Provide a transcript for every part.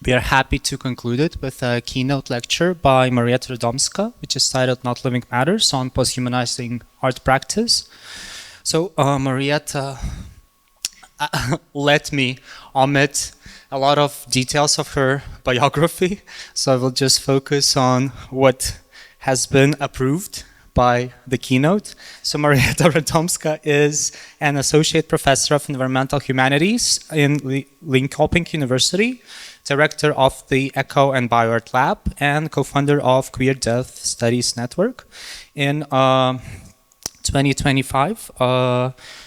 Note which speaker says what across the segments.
Speaker 1: we are happy to conclude it with a keynote lecture by Marietta Radomska, which is titled Not Living Matters on Posthumanizing Art Practice. So Marietta let me omit a lot of details of her biography, so I will just focus on what has been approved by the keynote. So Marietta Radomska is an associate professor of environmental humanities in Linköping University, director of the Eco and Bioart Lab, and co-founder of Queer Death Studies Network. In 2025,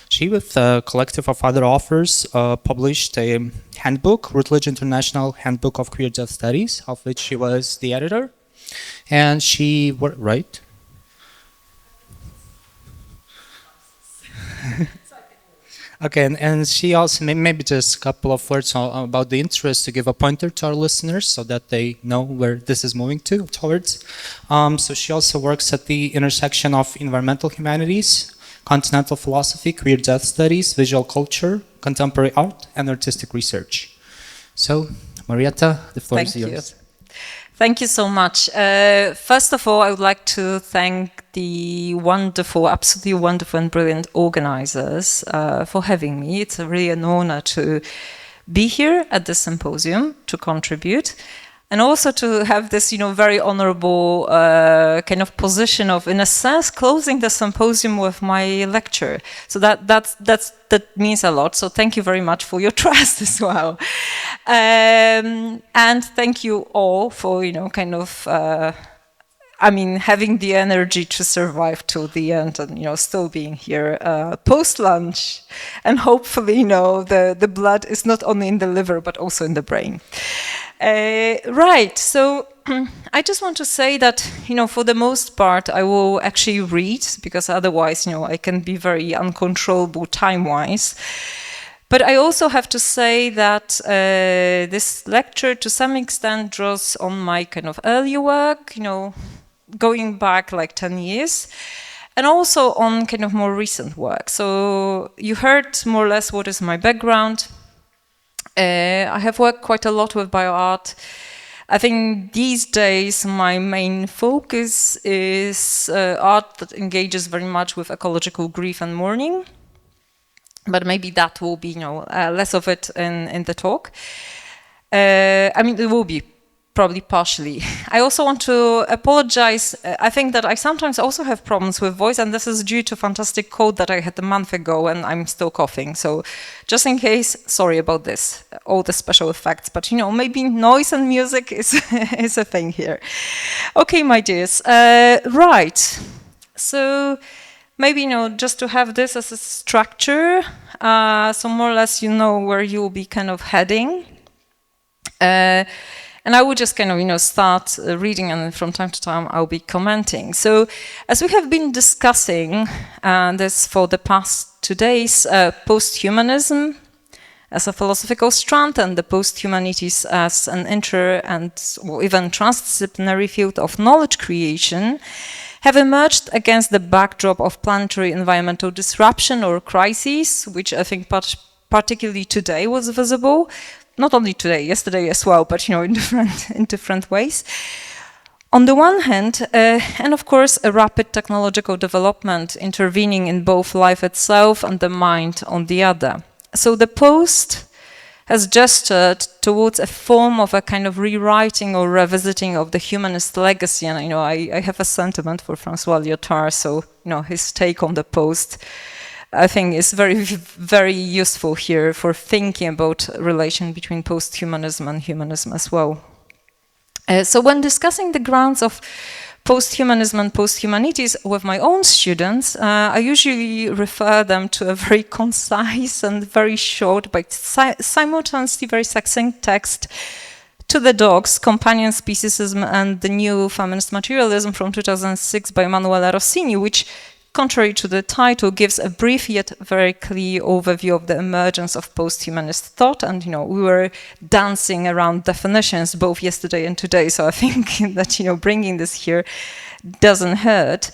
Speaker 1: she, with a collective of other authors, published a handbook, Routledge International Handbook of Queer Death Studies, of which she was the editor. And she, right? Okay, and she also, maybe just a couple of words about the interest to give a pointer to our listeners so that they know where this is moving towards. So she also works at the intersection of environmental humanities, continental philosophy, queer death studies, visual culture, contemporary art, and artistic research. So, Marietta, the floor is yours.
Speaker 2: Thank you so much. First of all, I would like to thank the wonderful, absolutely wonderful and brilliant organizers for having me. It's really an honor to be here at the symposium to contribute, and also to have this, very honorable kind of position of, in a sense, closing the symposium with my lecture. So that means a lot. So thank you very much for your trust as well. And thank you all for, having the energy to survive till the end and, still being here post-lunch. And hopefully, the blood is not only in the liver, but also in the brain. Right, so I just want to say that, for the most part, I will actually read, because otherwise, I can be very uncontrollable time-wise. But I also have to say that this lecture, to some extent, draws on my kind of earlier work, going back like 10 years, and also on kind of more recent work. So you heard more or less what is my background. I have worked quite a lot with bioart. I think these days my main focus is art that engages very much with ecological grief and mourning. But maybe that will be, less of it in the talk. It will be probably partially. I also want to apologize. I think that I sometimes also have problems with voice, and this is due to a fantastic cold that I had a month ago, and I'm still coughing. So just in case, sorry about this, all the special effects, but maybe noise and music is, is a thing here. Okay, my dears. Right. So maybe, just to have this as a structure, so more or less where you'll be kind of heading. And I will just kind of, start reading, and from time to time I'll be commenting. So, as we have been discussing this for the past 2 days, posthumanism as a philosophical strand and the posthumanities as an and even transdisciplinary field of knowledge creation have emerged against the backdrop of planetary environmental disruption or crises, which I think particularly today was visible. Not only today, yesterday as well, but in different ways. On the one hand, and of course, a rapid technological development intervening in both life itself and the mind on the other. So the post has gestured towards a form of a kind of rewriting or revisiting of the humanist legacy, and I have a sentiment for François Lyotard, so his take on the post, I think, is very, very useful here for thinking about relation between posthumanism and humanism as well. So when discussing the grounds of posthumanism and posthumanities with my own students, I usually refer them to a very concise and very short, but simultaneously very succinct text, To the Dogs, Companion Speciesism and the New Feminist Materialism from 2006 by Emanuela Rossini, which, contrary to the title, gives a brief yet very clear overview of the emergence of post-humanist thought. And, we were dancing around definitions both yesterday and today, so I think that, bringing this here doesn't hurt.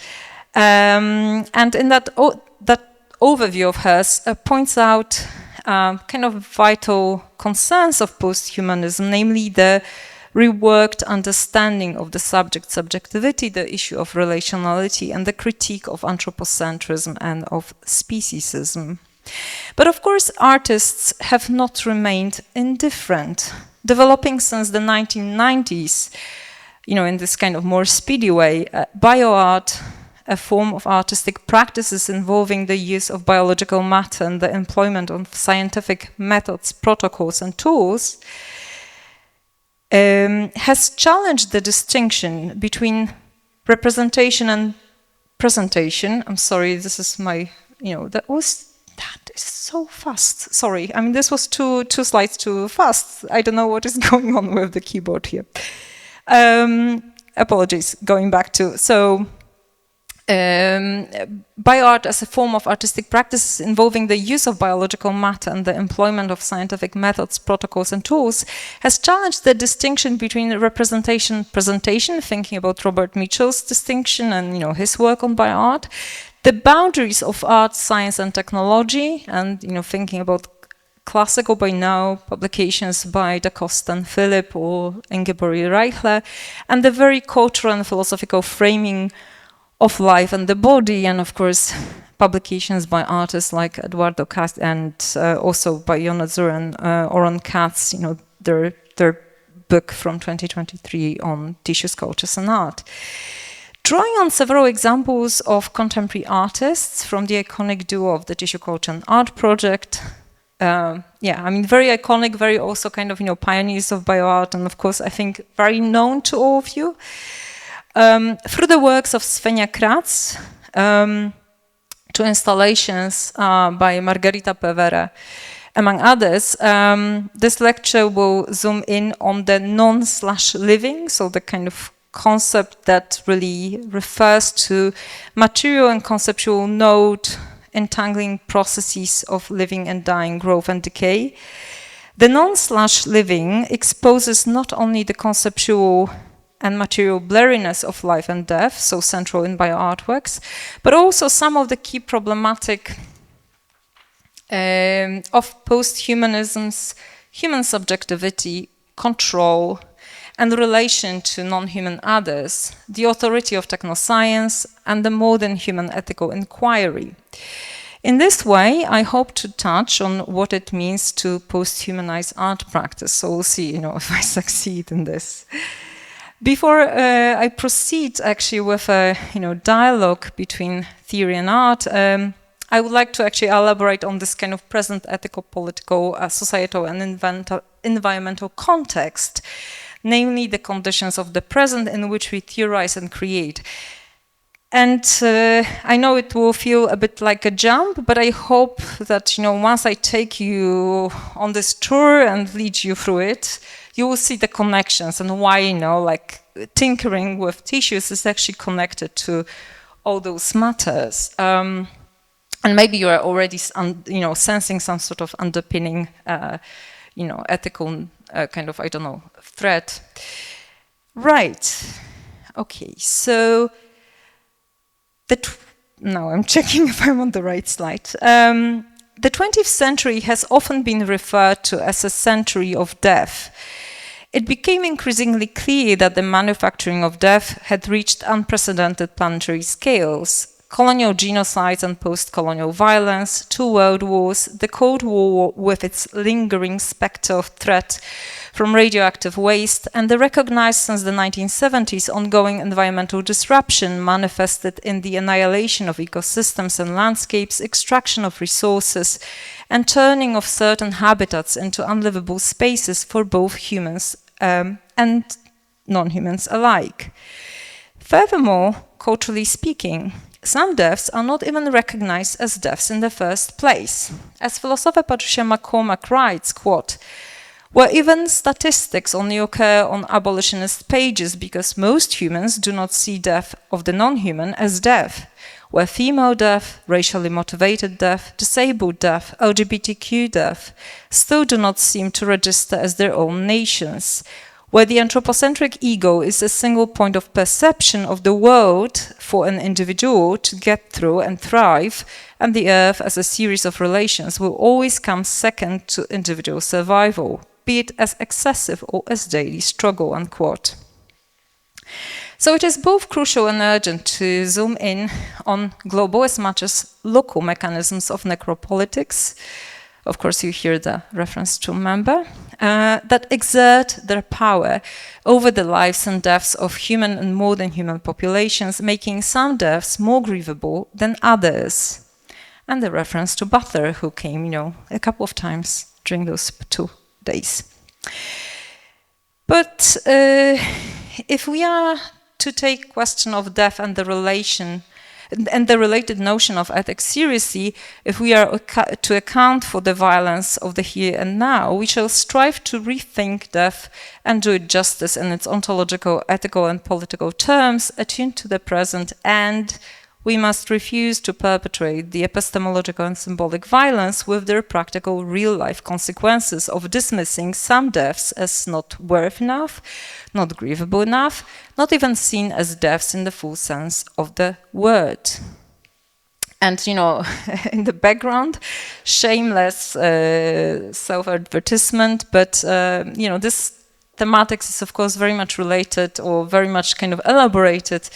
Speaker 2: And in that overview of hers points out kind of vital concerns of posthumanism, namely the reworked understanding of the subject subjectivity, the issue of relationality, and the critique of anthropocentrism and of speciesism. But of course, artists have not remained indifferent. Developing since the 1990s, in this kind of more speedy way, bioart, a form of artistic practices involving the use of biological matter and the employment of scientific methods, protocols, and tools, has challenged the distinction between representation and presentation. I'm sorry, this is my, that is so fast. Sorry, I mean, this was two slides too fast. I don't know what is going on with the keyboard here. Apologies, going back to, bioart as a form of artistic practice involving the use of biological matter and the employment of scientific methods, protocols, and tools has challenged the distinction between representation and presentation, thinking about Robert Mitchell's distinction and his work on bioart, the boundaries of art, science, and technology, and thinking about classical by now publications by Da Costa and Philip or Ingeborg Reichler, and the very cultural and philosophical framing of life and the body, and of course publications by artists like Eduardo Katz and also by Jonna Zur and Oran Katz, their book from 2023 on tissues, cultures, and art. Drawing on several examples of contemporary artists from the iconic duo of the Tissue Culture and Art project, very iconic, very also kind of pioneers of bioart, and of course I think very known to all of you. Through the works of Svenja Kratz, to installations by Margarita Pevere, among others, this lecture will zoom in on the non/living, so the kind of concept that really refers to material and conceptual node entangling processes of living and dying, growth and decay. The non/living exposes not only the conceptual and material blurriness of life and death, so central in bioartworks, but also some of the key problematic of posthumanism's human subjectivity, control, and relation to non-human others, the authority of technoscience, and the modern human ethical inquiry. In this way, I hope to touch on what it means to posthumanize art practice, so we'll see, if I succeed in this. Before I proceed actually with a dialogue between theory and art, I would like to actually elaborate on this kind of present ethical, political, societal and environmental context, namely the conditions of the present in which we theorize and create. And I know it will feel a bit like a jump, but I hope that once I take you on this tour and lead you through it, you will see the connections and why, like tinkering with tissues is actually connected to all those matters. And maybe you are already, sensing some sort of underpinning, ethical kind of, thread. Right. Okay. So now I'm checking if I'm on the right slide. The 20th century has often been referred to as a century of death. It became increasingly clear that the manufacturing of death had reached unprecedented planetary scales. Colonial genocides and post-colonial violence, 2 world wars, the Cold War with its lingering specter of threat from radioactive waste, and the recognized since the 1970s ongoing environmental disruption manifested in the annihilation of ecosystems and landscapes, extraction of resources, and turning of certain habitats into unlivable spaces for both humans and non-humans alike. Furthermore, culturally speaking, some deaths are not even recognized as deaths in the first place. As philosopher Patricia McCormack writes, quote, "Where even statistics only occur on abolitionist pages because most humans do not see death of the non-human as death, where female death, racially motivated death, disabled death, LGBTQ death still do not seem to register as their own nations, where the anthropocentric ego is a single point of perception of the world for an individual to get through and thrive, and the earth as a series of relations will always come second to individual survival, be it as excessive or as daily struggle, unquote. So it is both crucial and urgent to zoom in on global as much as local mechanisms of necropolitics. Of course, you hear the reference to member, that exert their power over the lives and deaths of human and more than human populations, making some deaths more grievable than others. And the reference to Butler, who came, a couple of times during those 2 days. But if we are to take question of death and the relation and the related notion of ethics seriously, if we are to account for the violence of the here and now, we shall strive to rethink death and do it justice in its ontological, ethical, and political terms, attuned to the present, and we must refuse to perpetrate the epistemological and symbolic violence with their practical real-life consequences of dismissing some deaths as not worth enough, not grievable enough, not even seen as deaths in the full sense of the word. And, in the background, shameless self-advertisement, but, this thematics is, of course, very much related or very much kind of elaborated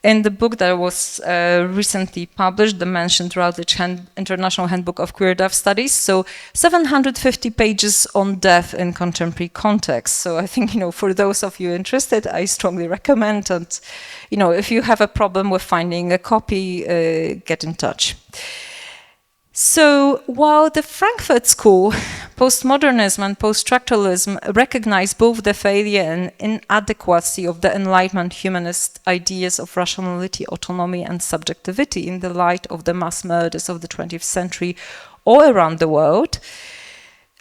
Speaker 2: in the book that was recently published, the mentioned Routledge International Handbook of Queer Death Studies. So 750 pages on death in contemporary context. So I think, for those of you interested, I strongly recommend. And, if you have a problem with finding a copy, get in touch. So while the Frankfurt School, postmodernism and post-structuralism recognize both the failure and inadequacy of the Enlightenment humanist ideas of rationality, autonomy, and subjectivity in the light of the mass murders of the 20th century all around the world,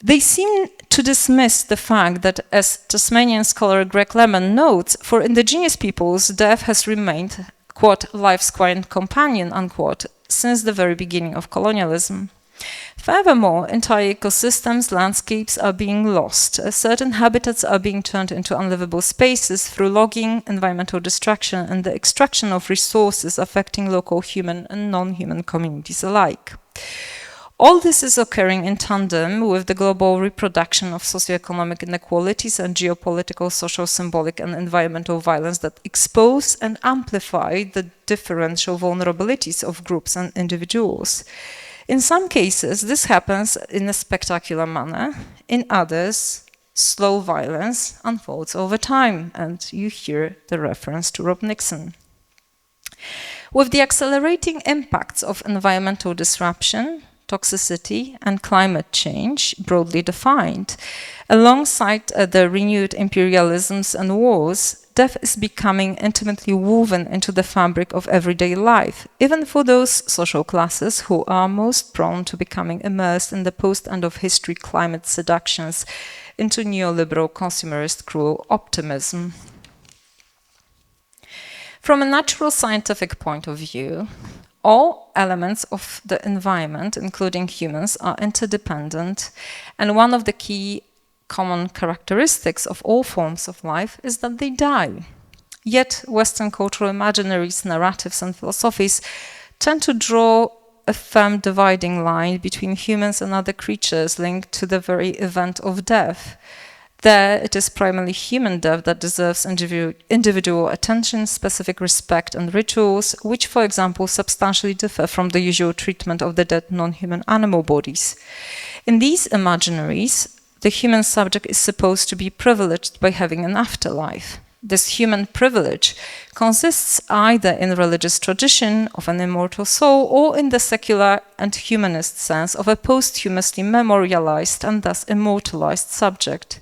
Speaker 2: they seem to dismiss the fact that, as Tasmanian scholar Greg Lemon notes, for indigenous peoples, death has remained, quote, life's quiet companion, unquote, since the very beginning of colonialism. Furthermore, entire ecosystems, landscapes are being lost. Certain habitats are being turned into unlivable spaces through logging, environmental destruction, and the extraction of resources affecting local human and non-human communities alike. All this is occurring in tandem with the global reproduction of socioeconomic inequalities and geopolitical, social, symbolic, and environmental violence that expose and amplify the differential vulnerabilities of groups and individuals. In some cases, this happens in a spectacular manner. In others, slow violence unfolds over time, and you hear the reference to Rob Nixon. With the accelerating impacts of environmental disruption, toxicity, and climate change, broadly defined, alongside the renewed imperialisms and wars, death is becoming intimately woven into the fabric of everyday life, even for those social classes who are most prone to becoming immersed in the post-end-of-history climate seductions into neoliberal consumerist cruel optimism. From a natural scientific point of view, all elements of the environment, including humans, are interdependent, and one of the key common characteristics of all forms of life is that they die. Yet Western cultural imaginaries, narratives, and philosophies tend to draw a firm dividing line between humans and other creatures linked to the very event of death. There, it is primarily human death that deserves individual attention, specific respect, and rituals, which, for example, substantially differ from the usual treatment of the dead non-human animal bodies. In these imaginaries, the human subject is supposed to be privileged by having an afterlife. This human privilege consists either in religious tradition of an immortal soul or in the secular and humanist sense of a posthumously memorialized and thus immortalized subject.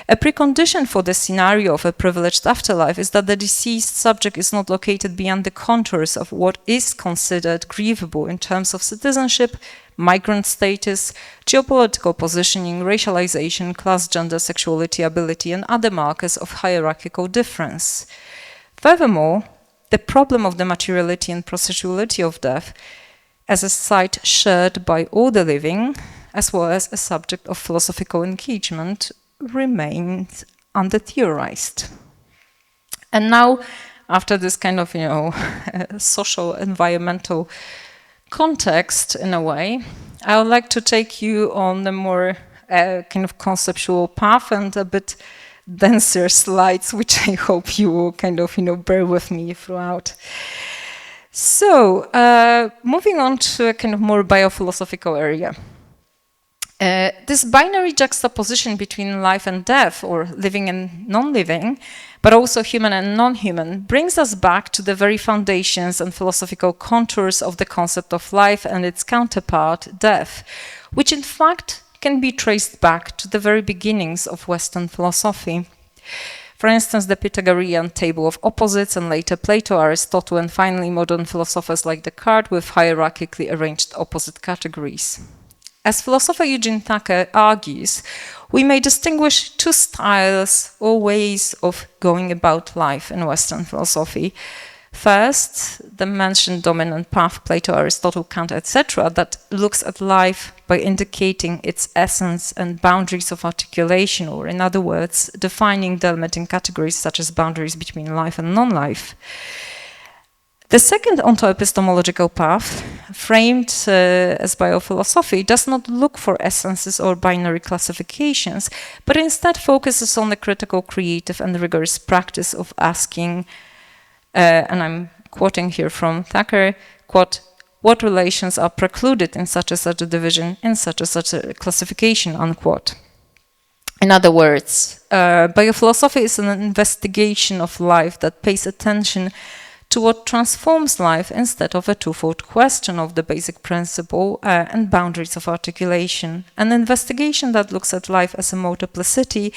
Speaker 2: A precondition for the scenario of a privileged afterlife is that the deceased subject is not located beyond the contours of what is considered grievable in terms of citizenship, migrant status, geopolitical positioning, racialization, class, gender, sexuality, ability, and other markers of hierarchical difference. Furthermore, the problem of the materiality and processuality of death as a site shared by all the living, as well as a subject of philosophical engagement, remains under-theorized. And now, after this kind of, social, environmental context, in a way, I would like to take you on a more kind of conceptual path and a bit denser slides, which I hope you will kind of, bear with me throughout. So, moving on to a kind of more biophilosophical area. This binary juxtaposition between life and death, or living and non-living, but also human and non-human, brings us back to the very foundations and philosophical contours of the concept of life and its counterpart, death, which in fact can be traced back to the very beginnings of Western philosophy. For instance, the Pythagorean table of opposites, and later Plato, Aristotle, and finally modern philosophers like Descartes with hierarchically arranged opposite categories. As philosopher Eugene Tucker argues, we may distinguish two styles or ways of going about life in Western philosophy. First, the mentioned dominant path, Plato, Aristotle, Kant, etc., that looks at life by indicating its essence and boundaries of articulation, or in other words, defining delimiting categories such as boundaries between life and non-life. The second onto-epistemological path, framed as biophilosophy, does not look for essences or binary classifications, but instead focuses on the critical, creative, and rigorous practice of asking, and I'm quoting here from Thacker, quote, what relations are precluded in such a division, in such a classification, unquote. In other words, biophilosophy is an investigation of life that pays attention to what transforms life instead of a twofold question of the basic principle and boundaries of articulation. An investigation that looks at life as a multiplicity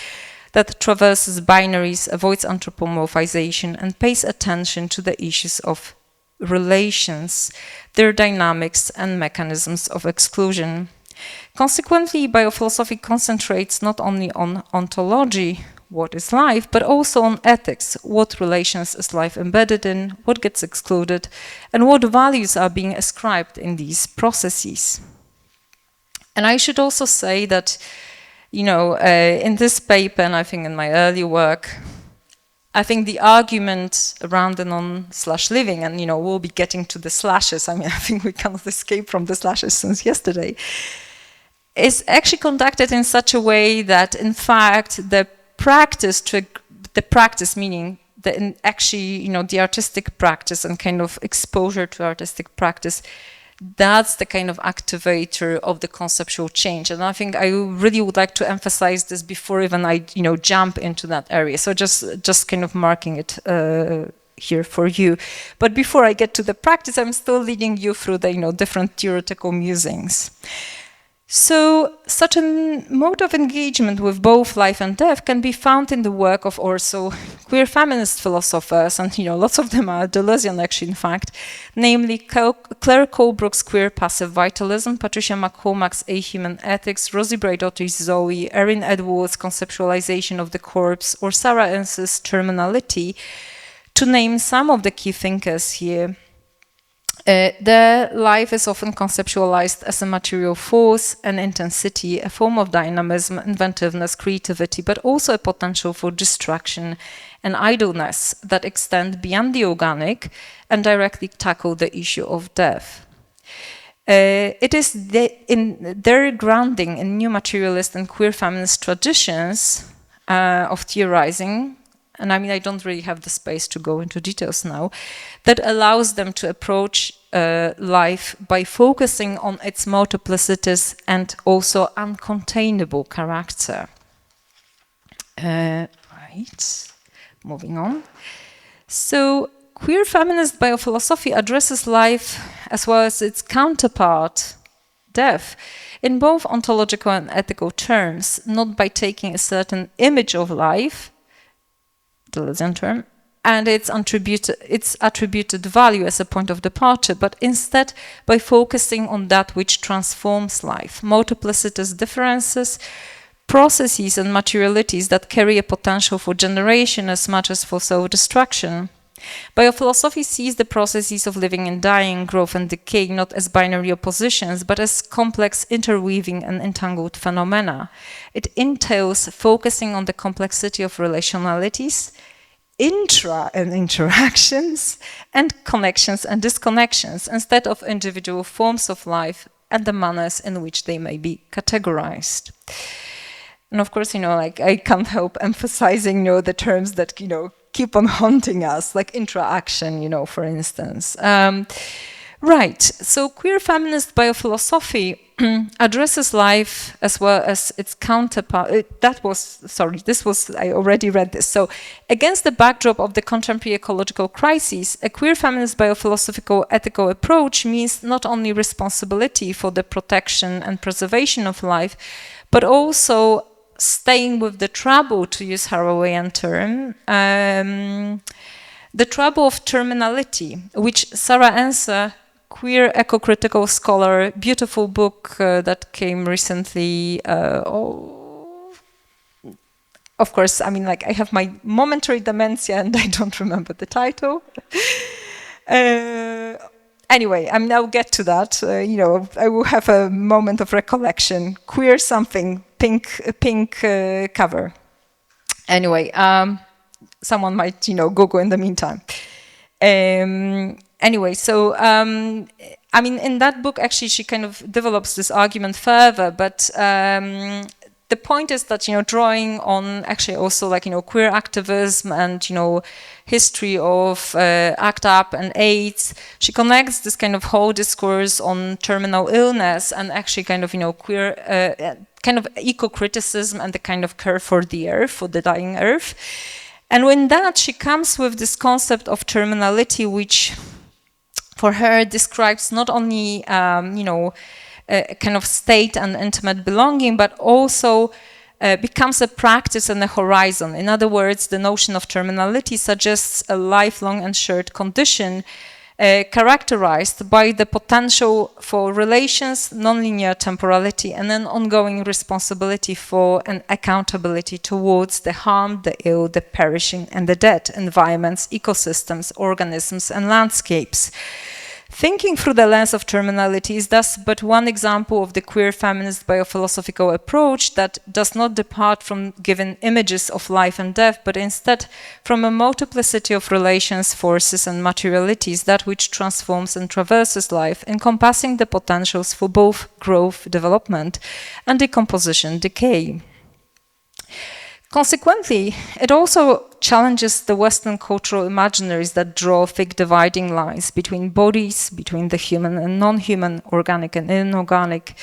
Speaker 2: that traverses binaries, avoids anthropomorphization, and pays attention to the issues of relations, their dynamics, and mechanisms of exclusion. Consequently, biophilosophy concentrates not only on ontology, what is life, but also on ethics, what relations is life embedded in, what gets excluded, and what values are being ascribed in these processes. And I should also say that, in this paper, and I think in my earlier work, I think the argument around the non/living, and we'll be getting to the slashes, I think we cannot escape from the slashes since yesterday, is actually conducted in such a way that, in fact, the practice meaning the artistic practice and kind of exposure to artistic practice, that's the kind of activator of the conceptual change. And I think I really would like to emphasize this before even I jump into that area. So just kind of marking it here for you. But before I get to the practice, I'm still leading you through the different theoretical musings. So such a mode of engagement with both life and death can be found in the work of also queer feminist philosophers, and lots of them are Deleuzian actually, in fact, namely Claire Colebrook's Queer Passive Vitalism, Patricia McCormack's Ahuman Ethics, Rosie Braidotti's Zoe, Erin Edwards' Conceptualization of the Corpse, or Sarah Enns's Terminality, to name some of the key thinkers here. The life is often conceptualized as a material force, an intensity, a form of dynamism, inventiveness, creativity, but also a potential for distraction and idleness that extend beyond the organic and directly tackle the issue of death. It is in their grounding in new materialist and queer feminist traditions of theorizing, and I don't really have the space to go into details now, that allows them to approach life by focusing on its multiplicities and also uncontainable character. Right, moving on. So, queer feminist biophilosophy addresses life as well as its counterpart, death, in both ontological and ethical terms, not by taking a certain image of life, Deleuzian term, and its attributed value as a point of departure, but instead by focusing on that which transforms life, multiplicitous differences, processes and materialities that carry a potential for generation as much as for self-destruction. Biophilosophy sees the processes of living and dying, growth and decay, not as binary oppositions, but as complex, interweaving and entangled phenomena. It entails focusing on the complexity of relationalities, intra and interactions, and connections and disconnections, instead of individual forms of life and the manners in which they may be categorized. And of course, like I can't help emphasizing, the terms that, keep on haunting us, like interaction, for instance. Right, so queer feminist biophilosophy addresses life as well as its counterpart. I already read this. So against the backdrop of the contemporary ecological crises, a queer feminist biophilosophical ethical approach means not only responsibility for the protection and preservation of life, but also staying with the trouble, to use Harawaian term, the trouble of terminality, which Sarah Enser, queer eco-critical scholar, beautiful book that came recently. Of course, I have my momentary dementia and I don't remember the title. Anyway, I'll get to that. I will have a moment of recollection. Queer something, pink cover. Anyway, someone might, Google in the meantime. Anyway, so, in that book, actually, she kind of develops this argument further, but the point is that, drawing on actually also queer activism and, history of ACT UP and AIDS, she connects this kind of whole discourse on terminal illness and actually kind of, queer, kind of eco-criticism and the kind of care for the earth, for the dying earth. And when that, she comes with this concept of terminality, which for her describes not only, a kind of state and intimate belonging, but also becomes a practice and a horizon. In other words, the notion of terminality suggests a lifelong and shared condition characterized by the potential for relations, nonlinear temporality, and an ongoing responsibility for and accountability towards the harmed, the ill, the perishing, and the dead environments, ecosystems, organisms, and landscapes. Thinking through the lens of terminality is thus but one example of the queer feminist biophilosophical approach that does not depart from given images of life and death, but instead from a multiplicity of relations, forces, and materialities, that which transforms and traverses life, encompassing the potentials for both growth, development, and decomposition, decay. Consequently, it also challenges the Western cultural imaginaries that draw thick dividing lines between bodies, between the human and non-human, organic and inorganic,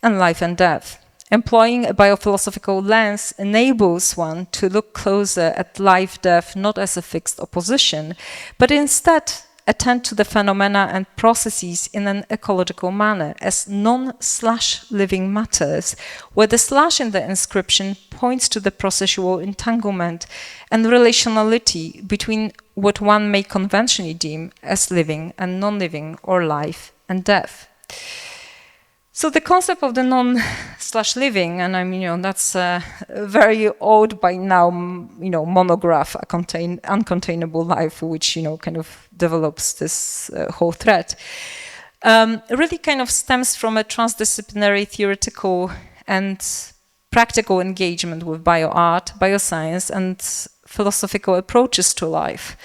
Speaker 2: and life and death. Employing a biophilosophical lens enables one to look closer at life-death not as a fixed opposition, but instead attend to the phenomena and processes in an ecological manner as non-living matters, where the slash in the inscription points to the processual entanglement and relationality between what one may conventionally deem as living and non-living, or life and death. So the concept of the non-living, and that's a very old by now, monograph, Uncontainable Life, which, kind of develops this whole thread, really kind of stems from a transdisciplinary theoretical and practical engagement with bioart, bioscience, and philosophical approaches to life.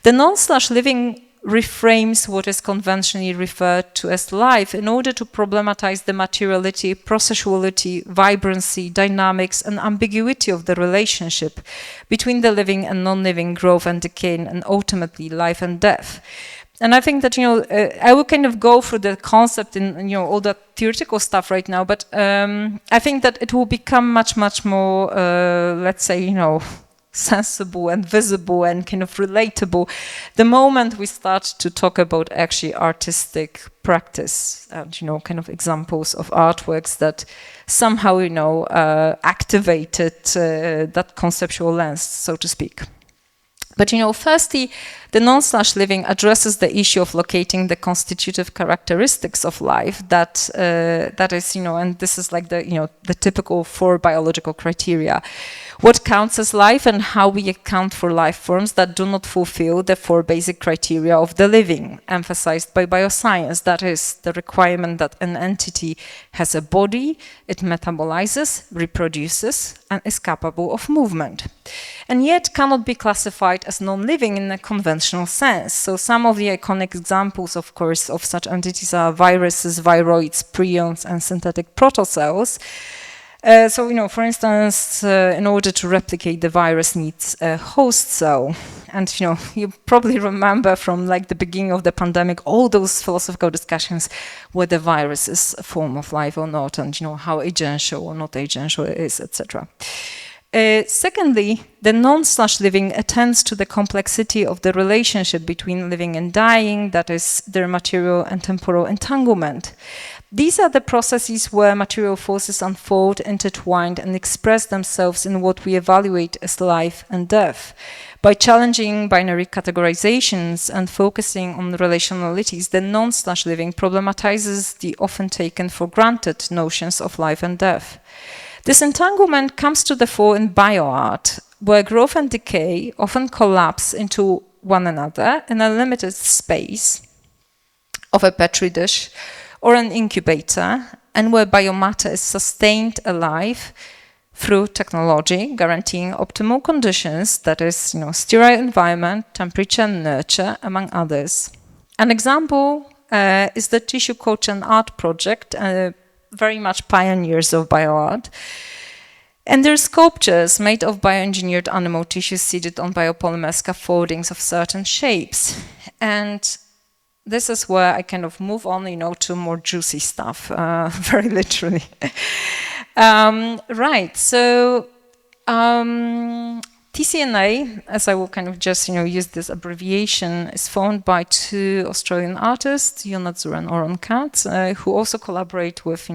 Speaker 2: The non-living reframes what is conventionally referred to as life in order to problematize the materiality, processuality, vibrancy, dynamics, and ambiguity of the relationship between the living and non-living, growth and decay, and ultimately life and death. And I think that, I will kind of go through the concept in, all the theoretical stuff right now, but I think that it will become much, much more, let's say, sensible and visible and kind of relatable the moment we start to talk about actually artistic practice and kind of examples of artworks that somehow activated that conceptual lens, so to speak. But firstly, The non-living addresses the issue of locating the constitutive characteristics of life that is, and this is like the typical 4 biological criteria. What counts as life and how we account for life forms that do not fulfill the 4 basic criteria of the living, emphasized by bioscience. That is the requirement that an entity has a body, it metabolizes, reproduces, and is capable of movement, and yet cannot be classified as non-living in a conventional sense. So some of the iconic examples, of course, of such entities are viruses, viroids, prions, and synthetic protocells. So, for instance, in order to replicate, the virus needs a host cell. And, you probably remember from like the beginning of the pandemic, all those philosophical discussions whether the virus is a form of life or not, and, how agential or not agential it is, etc. Secondly, the non-living attends to the complexity of the relationship between living and dying, that is, their material and temporal entanglement. These are the processes where material forces unfold, intertwined, and express themselves in what we evaluate as life and death. By challenging binary categorizations and focusing on relationalities, the non-living problematizes the often taken for granted notions of life and death. This entanglement comes to the fore in bioart, where growth and decay often collapse into one another in a limited space of a petri dish or an incubator, and where biomatter is sustained alive through technology, guaranteeing optimal conditions, that is, sterile environment, temperature, and nurture, among others. An example is the tissue culture and art project, very much pioneers of bioart. And their sculptures made of bioengineered animal tissue seated on biopolymer scaffoldings of certain shapes. And this is where I kind of move on, to more juicy stuff, very literally. Right, so TCNA, as I will kind of just, use this abbreviation, is formed by 2 Australian artists, Yonadzur and Oron Katz, who also collaborate with,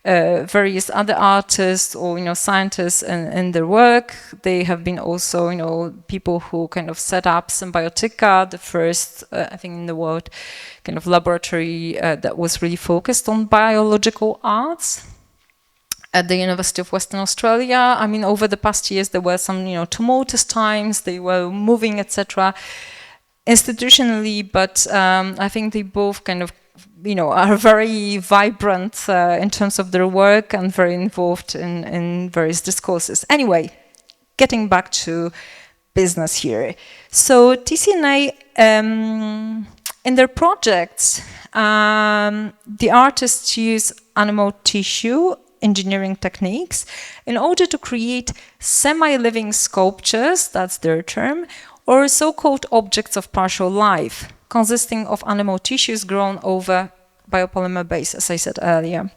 Speaker 2: various other artists or, scientists in their work. They have been also, people who kind of set up Symbiotica, the first, I think in the world, kind of laboratory that was really focused on biological arts at the University of Western Australia. I mean, over the past years, there were some, tumultuous times, they were moving, etc. institutionally, but I think they both kind of are very vibrant in terms of their work and very involved in various discourses. Anyway, getting back to business here. So TCNA, in their projects, the artists use animal tissue engineering techniques in order to create semi-living sculptures, that's their term, or so-called objects of partial life, consisting of animal tissues grown over biopolymer base, as I said earlier.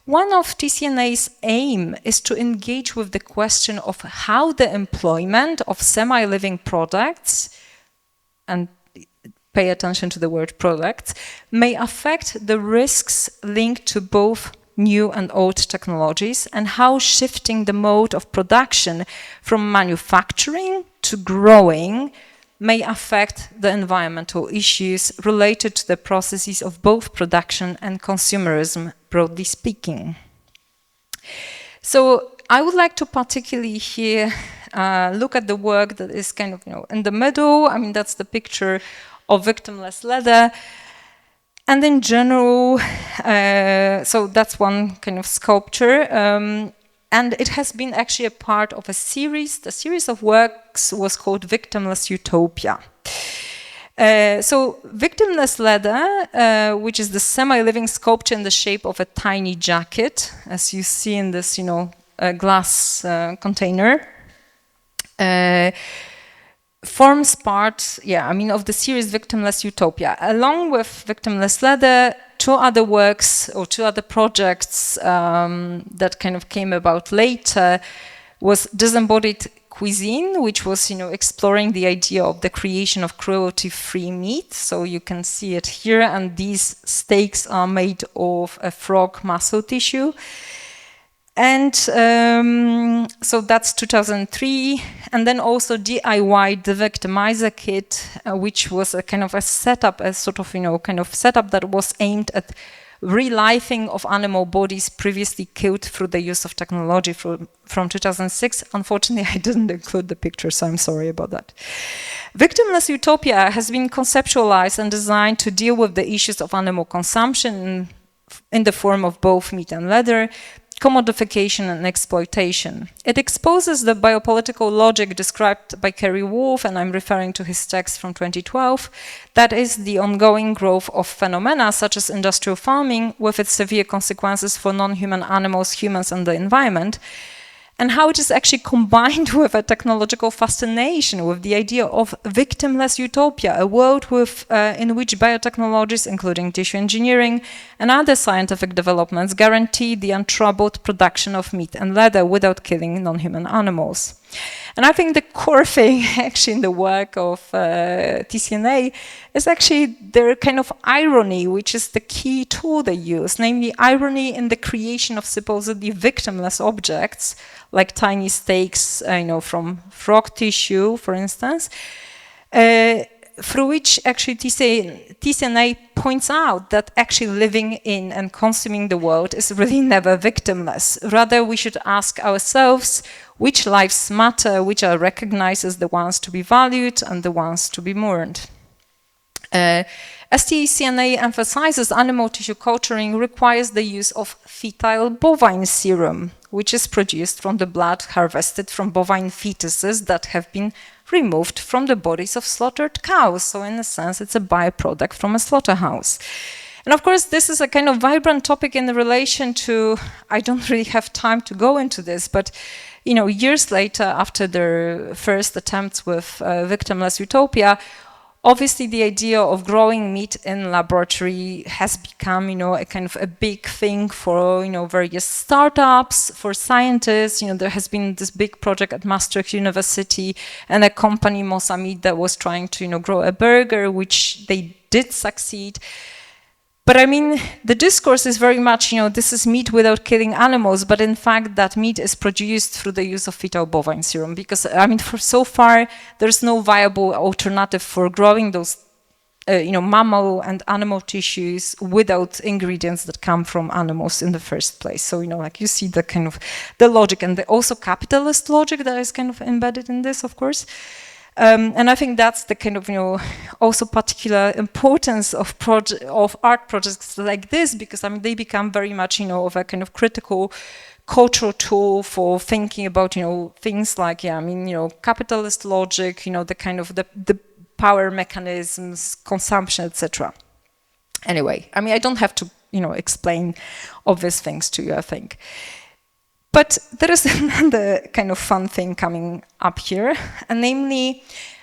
Speaker 2: One of TCNA's aim is to engage with the question of how the employment of semi-living products, and pay attention to the word products, may affect the risks linked to both new and old technologies, and how shifting the mode of production from manufacturing to growing may affect the environmental issues related to the processes of both production and consumerism, broadly speaking. So I would like to particularly here look at the work that is kind of, in the middle. I mean, that's the picture of victimless leather. And in general, so that's one kind of sculpture. And it has been actually a part of a series. The series of works was called Victimless Utopia. So victimless leather, which is the semi-living sculpture in the shape of a tiny jacket, as you see in this, glass container, forms part, of the series Victimless Utopia. Along with Victimless Leather, 2 other works or 2 other projects that kind of came about later was Disembodied Cuisine, which was, exploring the idea of the creation of cruelty-free meat. So you can see it here, and these steaks are made of a frog muscle tissue. And so that's 2003, and then also DIY the Victimizer Kit, which was a kind of a setup, a sort of kind of setup that was aimed at relifing of animal bodies previously killed through the use of technology from 2006. Unfortunately, I didn't include the picture, so I'm sorry about that. Victimless Utopia has been conceptualized and designed to deal with the issues of animal consumption in the form of both meat and leather, commodification and exploitation. It exposes the biopolitical logic described by Kerry Wolf, and I'm referring to his text from 2012, that is the ongoing growth of phenomena such as industrial farming with its severe consequences for non-human animals, humans, and the environment, and how it is actually combined with a technological fascination with the idea of victimless utopia, a world in which biotechnologies, including tissue engineering and other scientific developments, guarantee the untroubled production of meat and leather without killing non-human animals. And I think the core thing actually in the work of TCNA is actually their kind of irony, which is the key tool they use, namely irony in the creation of supposedly victimless objects, like tiny steaks, from frog tissue, for instance, through which actually TCNA points out that actually living in and consuming the world is really never victimless. Rather, we should ask ourselves which lives matter, which are recognized as the ones to be valued and the ones to be mourned. As TCNA emphasizes, animal tissue culturing requires the use of fetal bovine serum, which is produced from the blood harvested from bovine fetuses that have been removed from the bodies of slaughtered cows. So in a sense, it's a byproduct from a slaughterhouse. And of course, this is a kind of vibrant topic in relation to, I don't really have time to go into this, but years later, after their first attempts with victimless utopia, obviously the idea of growing meat in laboratory has become, a kind of a big thing for, various startups, for scientists. There has been this big project at Maastricht University and a company, Mosamid, that was trying to, grow a burger, which they did succeed. But I mean, the discourse is very much, this is meat without killing animals, but in fact that meat is produced through the use of fetal bovine serum, because, for so far, there's no viable alternative for growing those, mammal and animal tissues without ingredients that come from animals in the first place. So, like you see the kind of, the logic and the also capitalist logic that is kind of embedded in this, of course. And I think that's the kind of, also particular importance of art projects like this, because they become very much, of a kind of critical cultural tool for thinking about, things like, capitalist logic, the kind of the power mechanisms, consumption, etc. Anyway, I don't have to, explain obvious things to you, I think. But there is another kind of fun thing coming up here, and namely,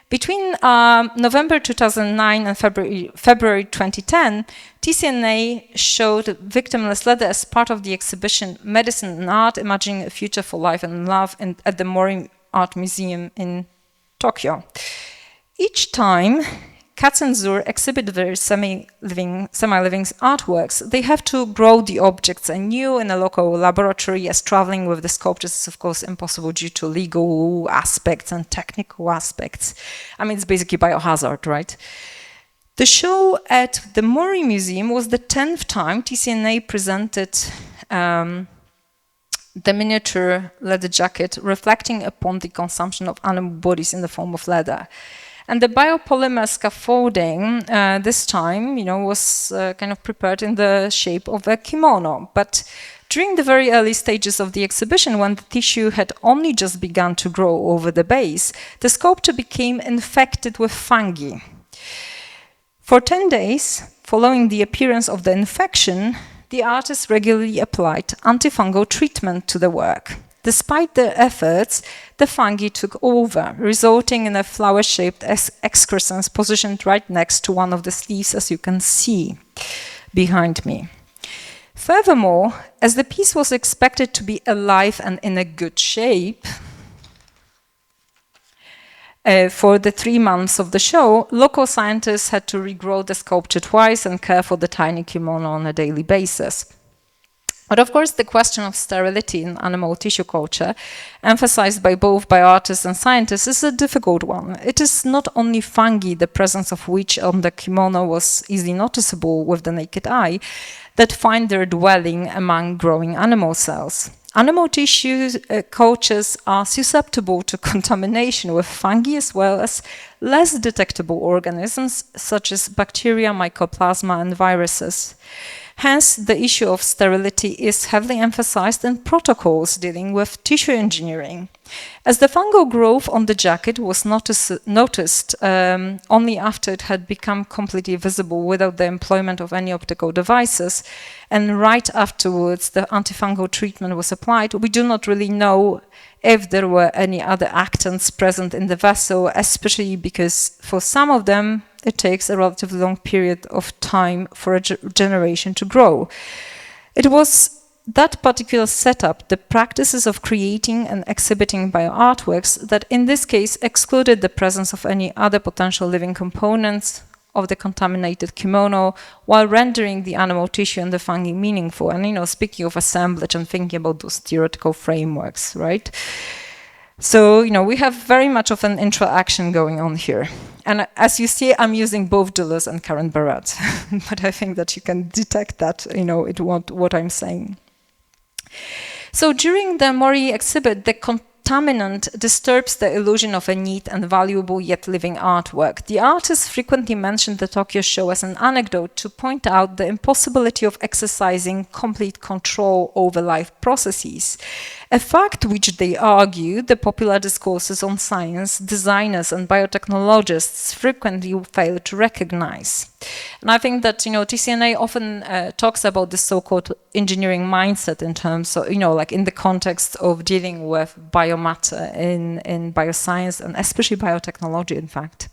Speaker 2: between November 2009 and February 2010, TCNA showed victimless leather as part of the exhibition Medicine and Art, Imagining a Future for Life and Love at the Mori Art Museum in Tokyo. Each time Katzenzuhr exhibit their semi-living artworks, they have to grow the objects anew in a local laboratory, as traveling with the sculptures is of course impossible due to legal aspects and technical aspects. It's basically biohazard, right? The show at the Mori Museum was the 10th time TCNA presented the miniature leather jacket, reflecting upon the consumption of animal bodies in the form of leather. And the biopolymer scaffolding this time, was kind of prepared in the shape of a kimono. But during the very early stages of the exhibition, when the tissue had only just begun to grow over the base, the sculpture became infected with fungi. For 10 days, following the appearance of the infection, the artist regularly applied antifungal treatment to the work. Despite their efforts, the fungi took over, resulting in a flower-shaped excrescence positioned right next to one of the sleeves, as you can see behind me. Furthermore, as the piece was expected to be alive and in a good shape, for the 3 months of the show, local scientists had to regrow the sculpture twice and care for the tiny kimono on a daily basis. But of course, the question of sterility in animal tissue culture, emphasized by both bioartists and scientists, is a difficult one. It is not only fungi, the presence of which on the kimono was easily noticeable with the naked eye, that find their dwelling among growing animal cells. Animal tissue cultures are susceptible to contamination with fungi as well as less detectable organisms such as bacteria, mycoplasma, and viruses. Hence, the issue of sterility is heavily emphasized in protocols dealing with tissue engineering. As the fungal growth on the jacket was noticed only after it had become completely visible without the employment of any optical devices, and right afterwards the antifungal treatment was applied, we do not really know if there were any other actants present in the vessel, especially because for some of them it takes a relatively long period of time for a generation to grow. It was that particular setup, the practices of creating and exhibiting bioartworks, that in this case excluded the presence of any other potential living components of the contaminated kimono, while rendering the animal tissue and the fungi meaningful. And speaking of assemblage and thinking about those theoretical frameworks, right? So, we have very much of an interaction going on here. And as you see, I'm using both Deleuze and Karen Barad, but I think that you can detect that, what I'm saying. So during the Mori exhibit, the contaminant disturbs the illusion of a neat and valuable yet living artwork. The artist frequently mentioned the Tokyo show as an anecdote to point out the impossibility of exercising complete control over life processes, a fact which they argue the popular discourses on science, designers and biotechnologists frequently fail to recognize. And I think that, TCNA often talks about this so-called engineering mindset in terms of, like in the context of dealing with biomatter in bioscience and especially biotechnology, in fact,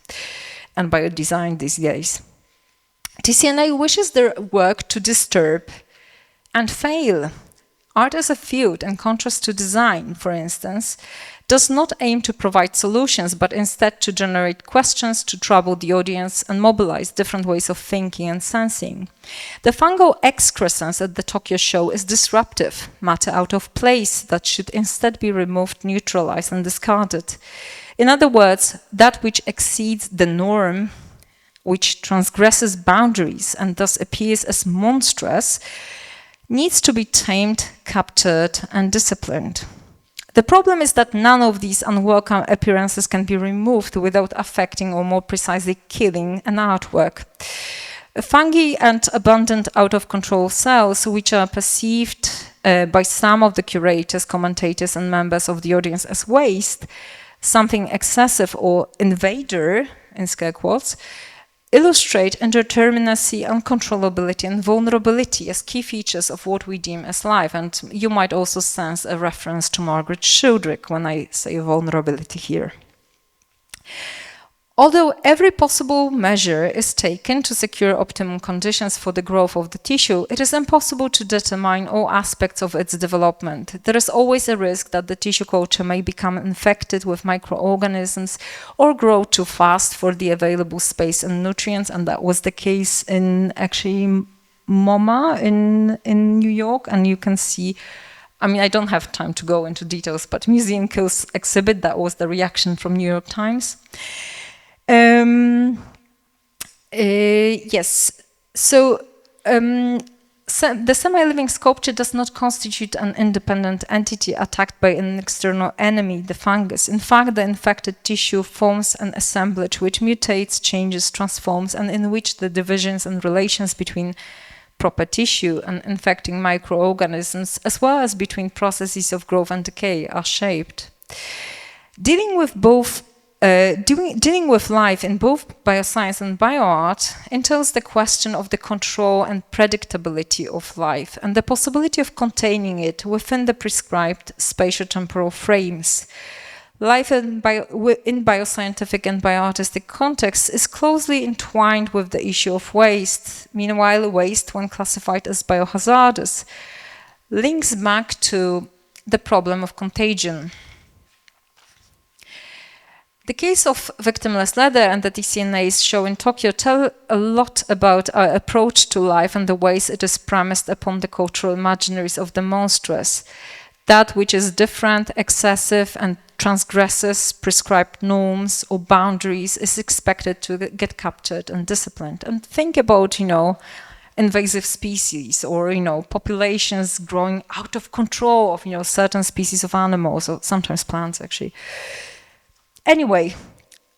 Speaker 2: and biodesign these days. TCNA wishes their work to disturb and fail. Art as a field, in contrast to design, for instance, does not aim to provide solutions, but instead to generate questions, to trouble the audience, and mobilize different ways of thinking and sensing. The fungal excrescence at the Tokyo show is disruptive, matter out of place that should instead be removed, neutralized, and discarded. In other words, that which exceeds the norm, which transgresses boundaries and thus appears as monstrous, needs to be tamed, captured, and disciplined. The problem is that none of these unwelcome appearances can be removed without affecting or more precisely killing an artwork. Fungi and abundant out-of-control cells, which are perceived by some of the curators, commentators, and members of the audience as waste, something excessive or invader, in scare quotes, illustrate indeterminacy, uncontrollability, and vulnerability as key features of what we deem as life. And you might also sense a reference to Margaret Schuldrich when I say vulnerability here. Although every possible measure is taken to secure optimum conditions for the growth of the tissue, it is impossible to determine all aspects of its development. There is always a risk that the tissue culture may become infected with microorganisms or grow too fast for the available space and nutrients, and that was the case in actually MoMA in New York. And you can see, I don't have time to go into details, but Museum Kills exhibit, that was the reaction from New York Times. Yes, so the semi-living sculpture does not constitute an independent entity attacked by an external enemy, the fungus. In fact, the infected tissue forms an assemblage which mutates, changes, transforms, and in which the divisions and relations between proper tissue and infecting microorganisms, as well as between processes of growth and decay, are shaped. Dealing with life in both bioscience and bioart entails the question of the control and predictability of life and the possibility of containing it within the prescribed spatio-temporal frames. Life in bioscientific and bioartistic contexts is closely entwined with the issue of waste. Meanwhile, waste, when classified as biohazardous, links back to the problem of contagion. The case of victimless leather and the TCNA's show in Tokyo tell a lot about our approach to life and the ways it is premised upon the cultural imaginaries of the monstrous. That which is different, excessive, and transgresses prescribed norms or boundaries is expected to get captured and disciplined. And think about, invasive species or, populations growing out of control of, certain species of animals or sometimes plants, actually. Anyway,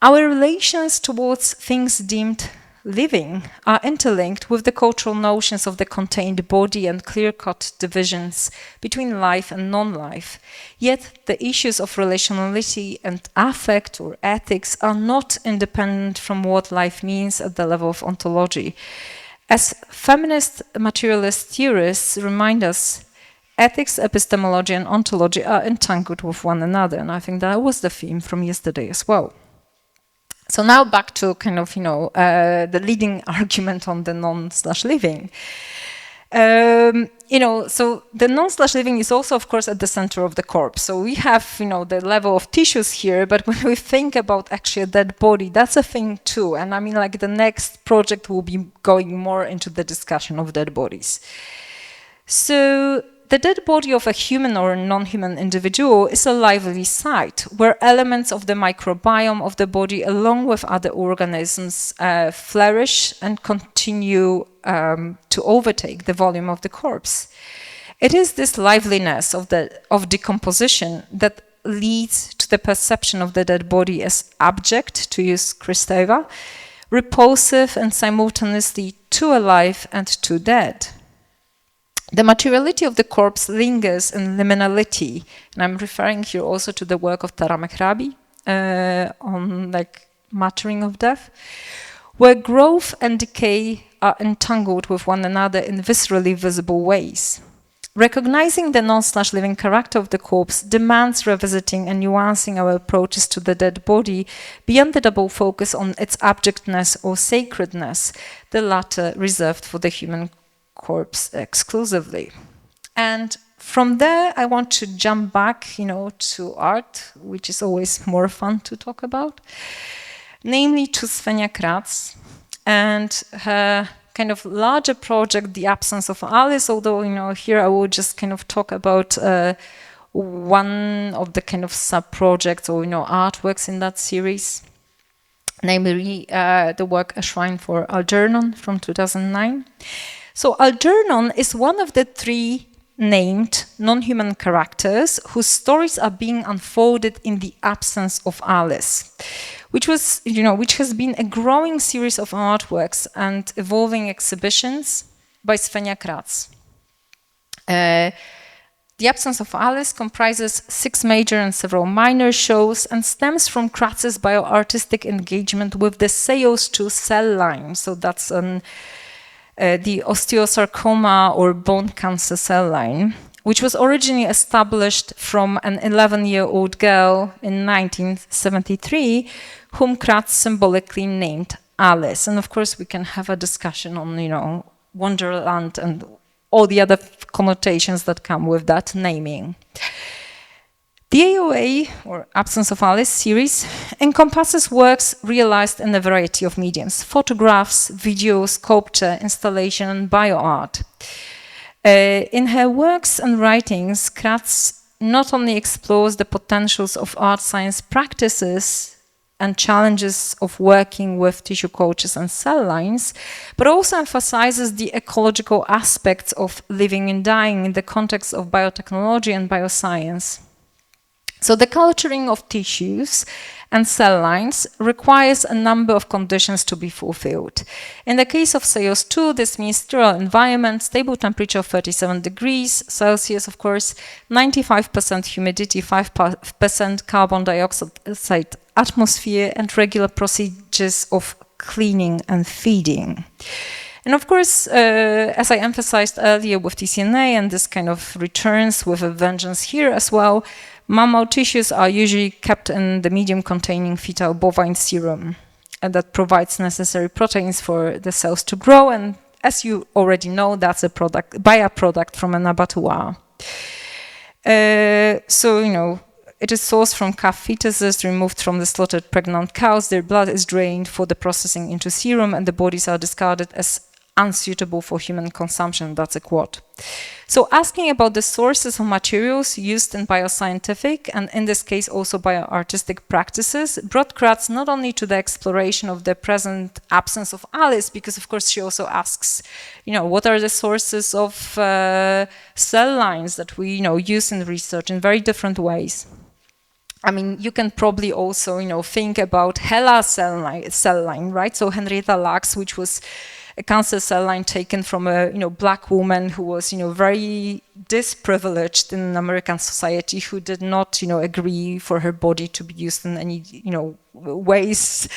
Speaker 2: our relations towards things deemed living are interlinked with the cultural notions of the contained body and clear-cut divisions between life and non-life. Yet the issues of relationality and affect or ethics are not independent from what life means at the level of ontology. As feminist materialist theorists remind us, ethics, epistemology, and ontology are entangled with one another, and I think that was the theme from yesterday as well. So now back to kind of, the leading argument on the non/living. So the non/living is also, of course, at the center of the corpse. So we have, the level of tissues here, but when we think about actually a dead body, that's a thing too. And I mean, like the next project will be going more into the discussion of dead bodies. So the dead body of a human or non-human individual is a lively site where elements of the microbiome of the body along with other organisms flourish and continue to overtake the volume of the corpse. It is this liveliness of decomposition that leads to the perception of the dead body as abject, to use Kristeva, repulsive and simultaneously too alive and too dead. The materiality of the corpse lingers in liminality, and I'm referring here also to the work of Tara Mehrabi on mattering of death, where growth and decay are entangled with one another in viscerally visible ways. Recognizing the non/living character of the corpse demands revisiting and nuancing our approaches to the dead body beyond the double focus on its abjectness or sacredness, the latter reserved for the human corpse exclusively. And from there, I want to jump back, to art, which is always more fun to talk about, namely to Svenja Kratz and her kind of larger project, The Absence of Alice, although, here I will just kind of talk about one of the kind of sub-projects or, artworks in that series, namely the work A Shrine for Algernon from 2009. So Algernon is one of the three named non-human characters whose stories are being unfolded in the absence of Alice, which has been a growing series of artworks and evolving exhibitions by Svenja Kratz. The Absence of Alice comprises 6 major and several minor shows and stems from Kratz's bioartistic engagement with the SEOS2 cell line. So that's the osteosarcoma or bone cancer cell line, which was originally established from an 11-year-old girl in 1973, whom Kratz symbolically named Alice. And of course, we can have a discussion on, Wonderland and all the other connotations that come with that naming. The AOA, or Absence of Alice series, encompasses works realized in a variety of mediums: photographs, video, sculpture, installation, and bioart. In her works and writings, Kratz not only explores the potentials of art science practices and challenges of working with tissue cultures and cell lines, but also emphasizes the ecological aspects of living and dying in the context of biotechnology and bioscience. So the culturing of tissues and cell lines requires a number of conditions to be fulfilled. In the case of SEOS2, this means sterile environment, stable temperature of 37 degrees Celsius, of course, 95% humidity, 5% carbon dioxide atmosphere, and regular procedures of cleaning and feeding. And of course, as I emphasized earlier with TCNA, and this kind of returns with a vengeance here as well, mammal tissues are usually kept in the medium containing fetal bovine serum, and that provides necessary proteins for the cells to grow. And as you already know, that's a byproduct from an abattoir. it is sourced from calf fetuses removed from the slaughtered pregnant cows. Their blood is drained for the processing into serum, and the bodies are discarded as unsuitable for human consumption. That's a quote. So asking about the sources of materials used in bioscientific, and in this case also bioartistic practices, brought Kratz not only to the exploration of the present absence of Alice, because of course she also asks, what are the sources of cell lines that we, use in research in very different ways. I mean, you can probably also, think about Hela cell line, right? So Henrietta Lacks, which was a cancer cell line taken from a black woman who was very disprivileged in American society, who did not agree for her body to be used in any ways.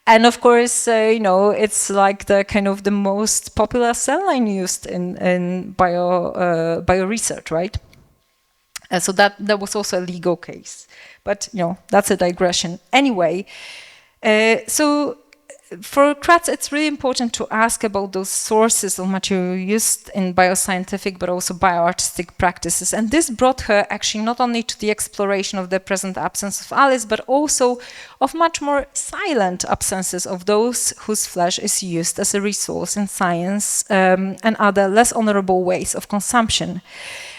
Speaker 2: And of course, it's like the kind of the most popular cell line used in bio research, right? So that was also a legal case, but that's a digression. Anyway, so for Kratz, it's really important to ask about those sources of material used in bioscientific but also bioartistic practices. And this brought her actually not only to the exploration of the present absence of Alice, but also of much more silent absences of those whose flesh is used as a resource in science and other less honorable ways of consumption.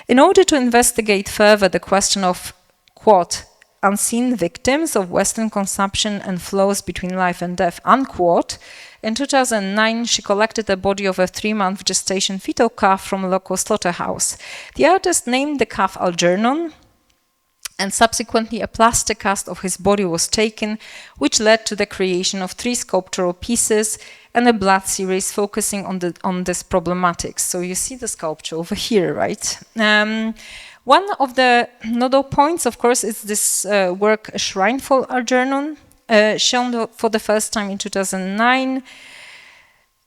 Speaker 2: In order to investigate further the question of, quote, unseen victims of Western consumption and flows between life and death, unquote. In 2009, she collected the body of a 3-month gestation fetal calf from a local slaughterhouse. The artist named the calf Algernon, and subsequently a plaster cast of his body was taken, which led to the creation of 3 sculptural pieces and a blood series focusing on this problematics. So you see the sculpture over here, right? One of the nodal points, of course, is this work, A Shrine for Algernon, shown for the first time in 2009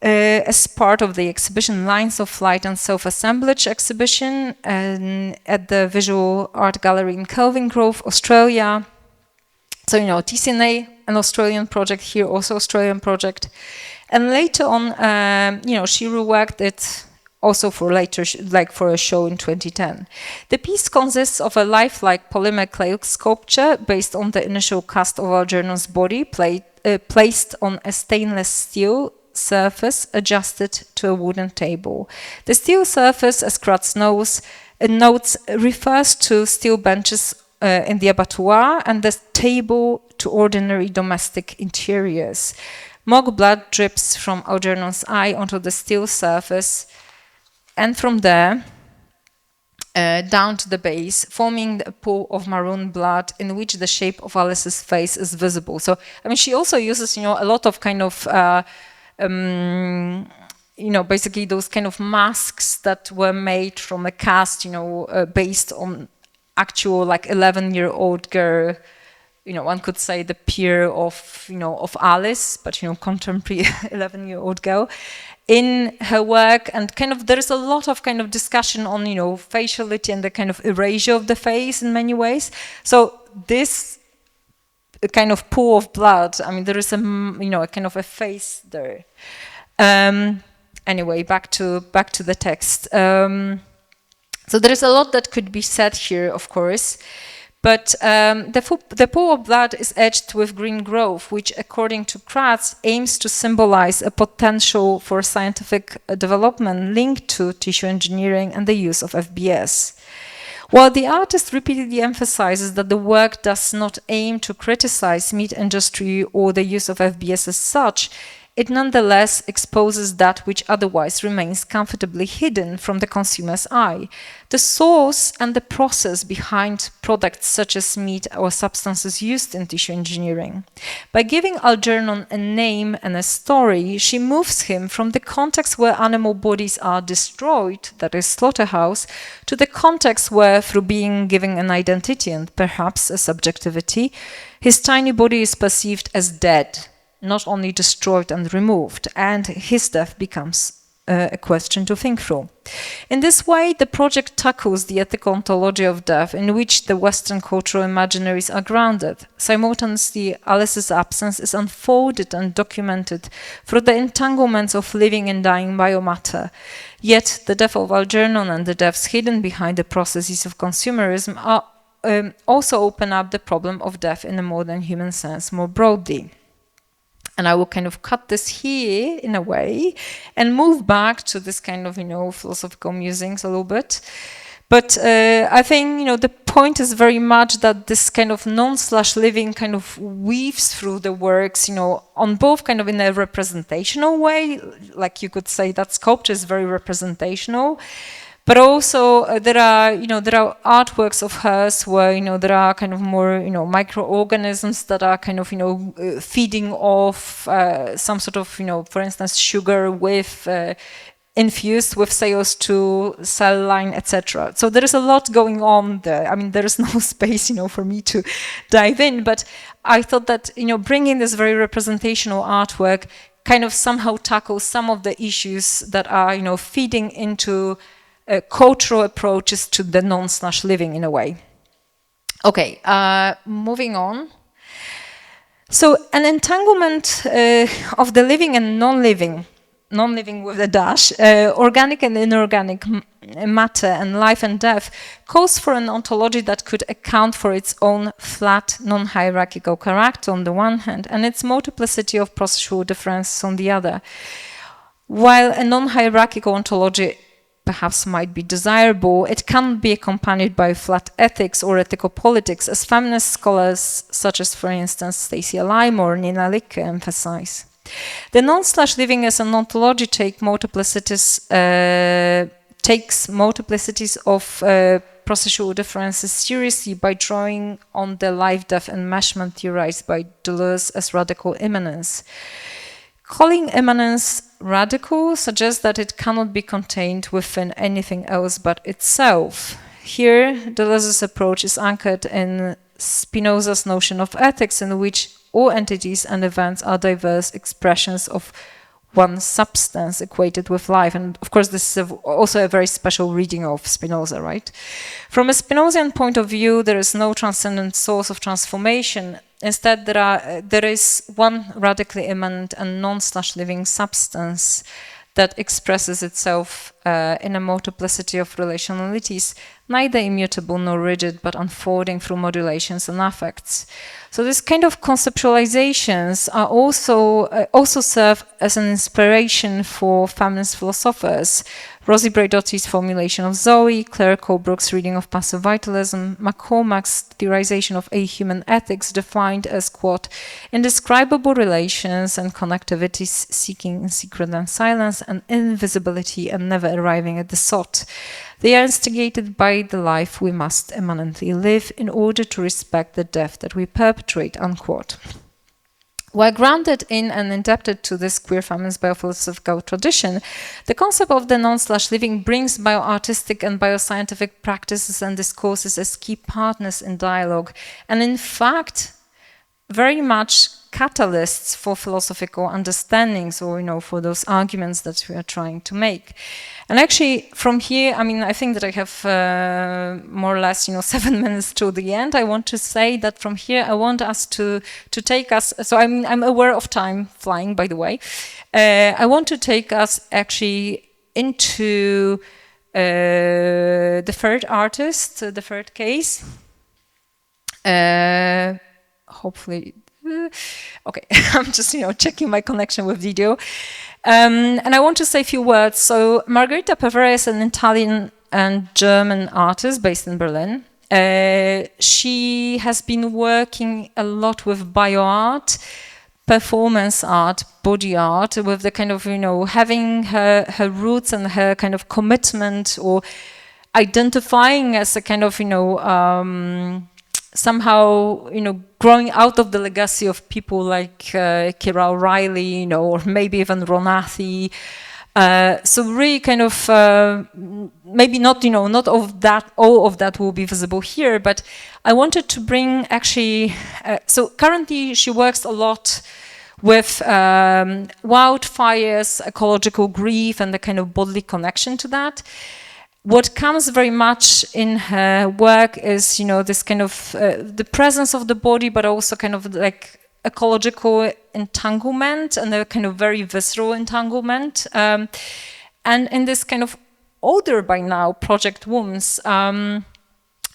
Speaker 2: as part of the exhibition Lines of Flight and Self-Assemblage exhibition at the Visual Art Gallery in Kelvin Grove, Australia. So, TCNA, an Australian project, here also Australian project. And later on, she reworked it also for later, like for a show in 2010. The piece consists of a lifelike polymer clay sculpture based on the initial cast of Algernon's body, placed on a stainless steel surface adjusted to a wooden table. The steel surface, as Kratz notes, refers to steel benches in the abattoir, and the table to ordinary domestic interiors. Mock blood drips from Algernon's eye onto the steel surface, and from there down to the base, forming a pool of maroon blood in which the shape of Alice's face is visible. So, I mean, she also uses, a lot of kind of, basically those kind of masks that were made from a cast, based on actual, like, 11-year-old girl. One could say the peer of, of Alice, but, contemporary 11-year-old girl. In her work, and kind of there is a lot of kind of discussion on faciality and the kind of erasure of the face in many ways. So this kind of pool of blood, I mean, there is a a kind of a face there. Anyway, back to the text. So there is a lot that could be said here, of course. But the pool of blood is edged with green growth, which, according to Kratz, aims to symbolize a potential for scientific development linked to tissue engineering and the use of FBS. While the artist repeatedly emphasizes that the work does not aim to criticize meat industry or the use of FBS as such, it nonetheless exposes that which otherwise remains comfortably hidden from the consumer's eye, the source and the process behind products such as meat or substances used in tissue engineering. By giving Algernon a name and a story, she moves him from the context where animal bodies are destroyed, that is slaughterhouse, to the context where, through being given an identity and perhaps a subjectivity, his tiny body is perceived as dead, not only destroyed and removed, and his death becomes a question to think through. In this way, the project tackles the ethical ontology of death in which the Western cultural imaginaries are grounded. Simultaneously, Alice's absence is unfolded and documented through the entanglements of living and dying biomatter. Yet, the death of Algernon and the deaths hidden behind the processes of consumerism are also open up the problem of death in a more than human sense more broadly. And I will kind of cut this here in a way and move back to this kind of, philosophical musings a little bit. But I think, the point is very much that this kind of non/living kind of weaves through the works, on both kind of in a representational way, like you could say that sculpture is very representational, but also there are artworks of hers where, there are kind of more, microorganisms that are kind of, feeding off some sort of, for instance, sugar with infused with CO2 cell line, etc. So there is a lot going on there. I mean, there is no space, for me to dive in, but I thought that, bringing this very representational artwork kind of somehow tackles some of the issues that are, feeding into cultural approaches to the non/living in a way. Okay, moving on. So an entanglement of the living and non-living with a dash, organic and inorganic matter and life and death calls for an ontology that could account for its own flat, non-hierarchical character on the one hand and its multiplicity of processual differences on the other. While a non-hierarchical ontology perhaps might be desirable, it cannot be accompanied by flat ethics or ethical politics, as feminist scholars such as, for instance, Stacia Lime or Nina Licke emphasize. The non/living as an ontology takes multiplicities of processual differences seriously by drawing on the life-death enmeshment theorized by Deleuze as radical immanence. Calling immanence radical suggests that it cannot be contained within anything else but itself. Here, Deleuze's approach is anchored in Spinoza's notion of ethics, in which all entities and events are diverse expressions of one substance equated with life. And of course, this is also a very special reading of Spinoza, right? From a Spinozian point of view, there is no transcendent source of transformation. Instead, there is one radically immanent and non/living substance that expresses itself in a multiplicity of relationalities, neither immutable nor rigid, but unfolding through modulations and affects. So this kind of conceptualizations are also serve as an inspiration for feminist philosophers. Rosie Braidotti's formulation of Zoe, Claire Colebrook's reading of passive vitalism, McCormack's theorization of ahuman ethics defined as, quote, indescribable relations and connectivities seeking in secret and silence and invisibility and never arriving at the sought. They are instigated by the life we must immanently live in order to respect the death that we perpetrate, unquote. While grounded in and indebted to this queer feminist biophilosophical tradition, the concept of the non/living brings bioartistic and bioscientific practices and discourses as key partners in dialogue, and in fact, very much catalysts for philosophical understandings, or for those arguments that we are trying to make. And actually, from here, I think that I have more or less, 7 minutes to the end. I want to say that from here, I want us to take us. So I'm aware of time flying, by the way. I want to take us actually into the third artist, the third case. Hopefully. Okay, I'm just checking my connection with video, and I want to say a few words. So Margherita Pavera is an Italian and German artist based in Berlin. She has been working a lot with bioart, performance art, body art, with the kind of having her roots and her kind of commitment, or identifying as a kind of somehow, growing out of the legacy of people like Kira O'Reilly, or maybe even Ronathi. So really kind of, maybe not, not all of that will be visible here, but I wanted to bring actually, so currently she works a lot with wildfires, ecological grief, and the kind of bodily connection to that. What comes very much in her work is, this kind of the presence of the body, but also kind of like ecological entanglement and a kind of very visceral entanglement. And in this kind of older by now project Wombs,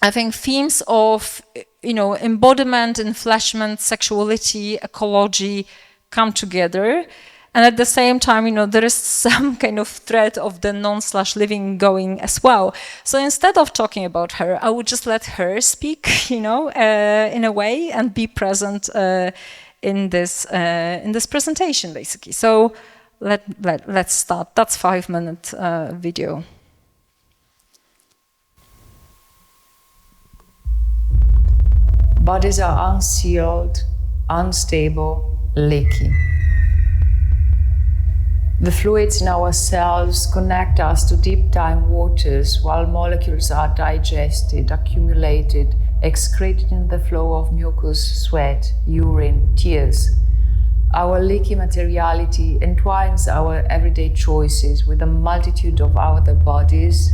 Speaker 2: I think themes of, embodiment, enfleshment, sexuality, ecology come together. And at the same time, there is some kind of thread of the non/living going as well. So instead of talking about her, I would just let her speak, in a way, and be present in this presentation, basically. So let's start. That's 5-minute video.
Speaker 3: Bodies are unsealed, unstable, leaky. The fluids in our cells connect us to deep time waters while molecules are digested, accumulated, excreted in the flow of mucus, sweat, urine, tears. Our leaky materiality entwines our everyday choices with a multitude of other bodies,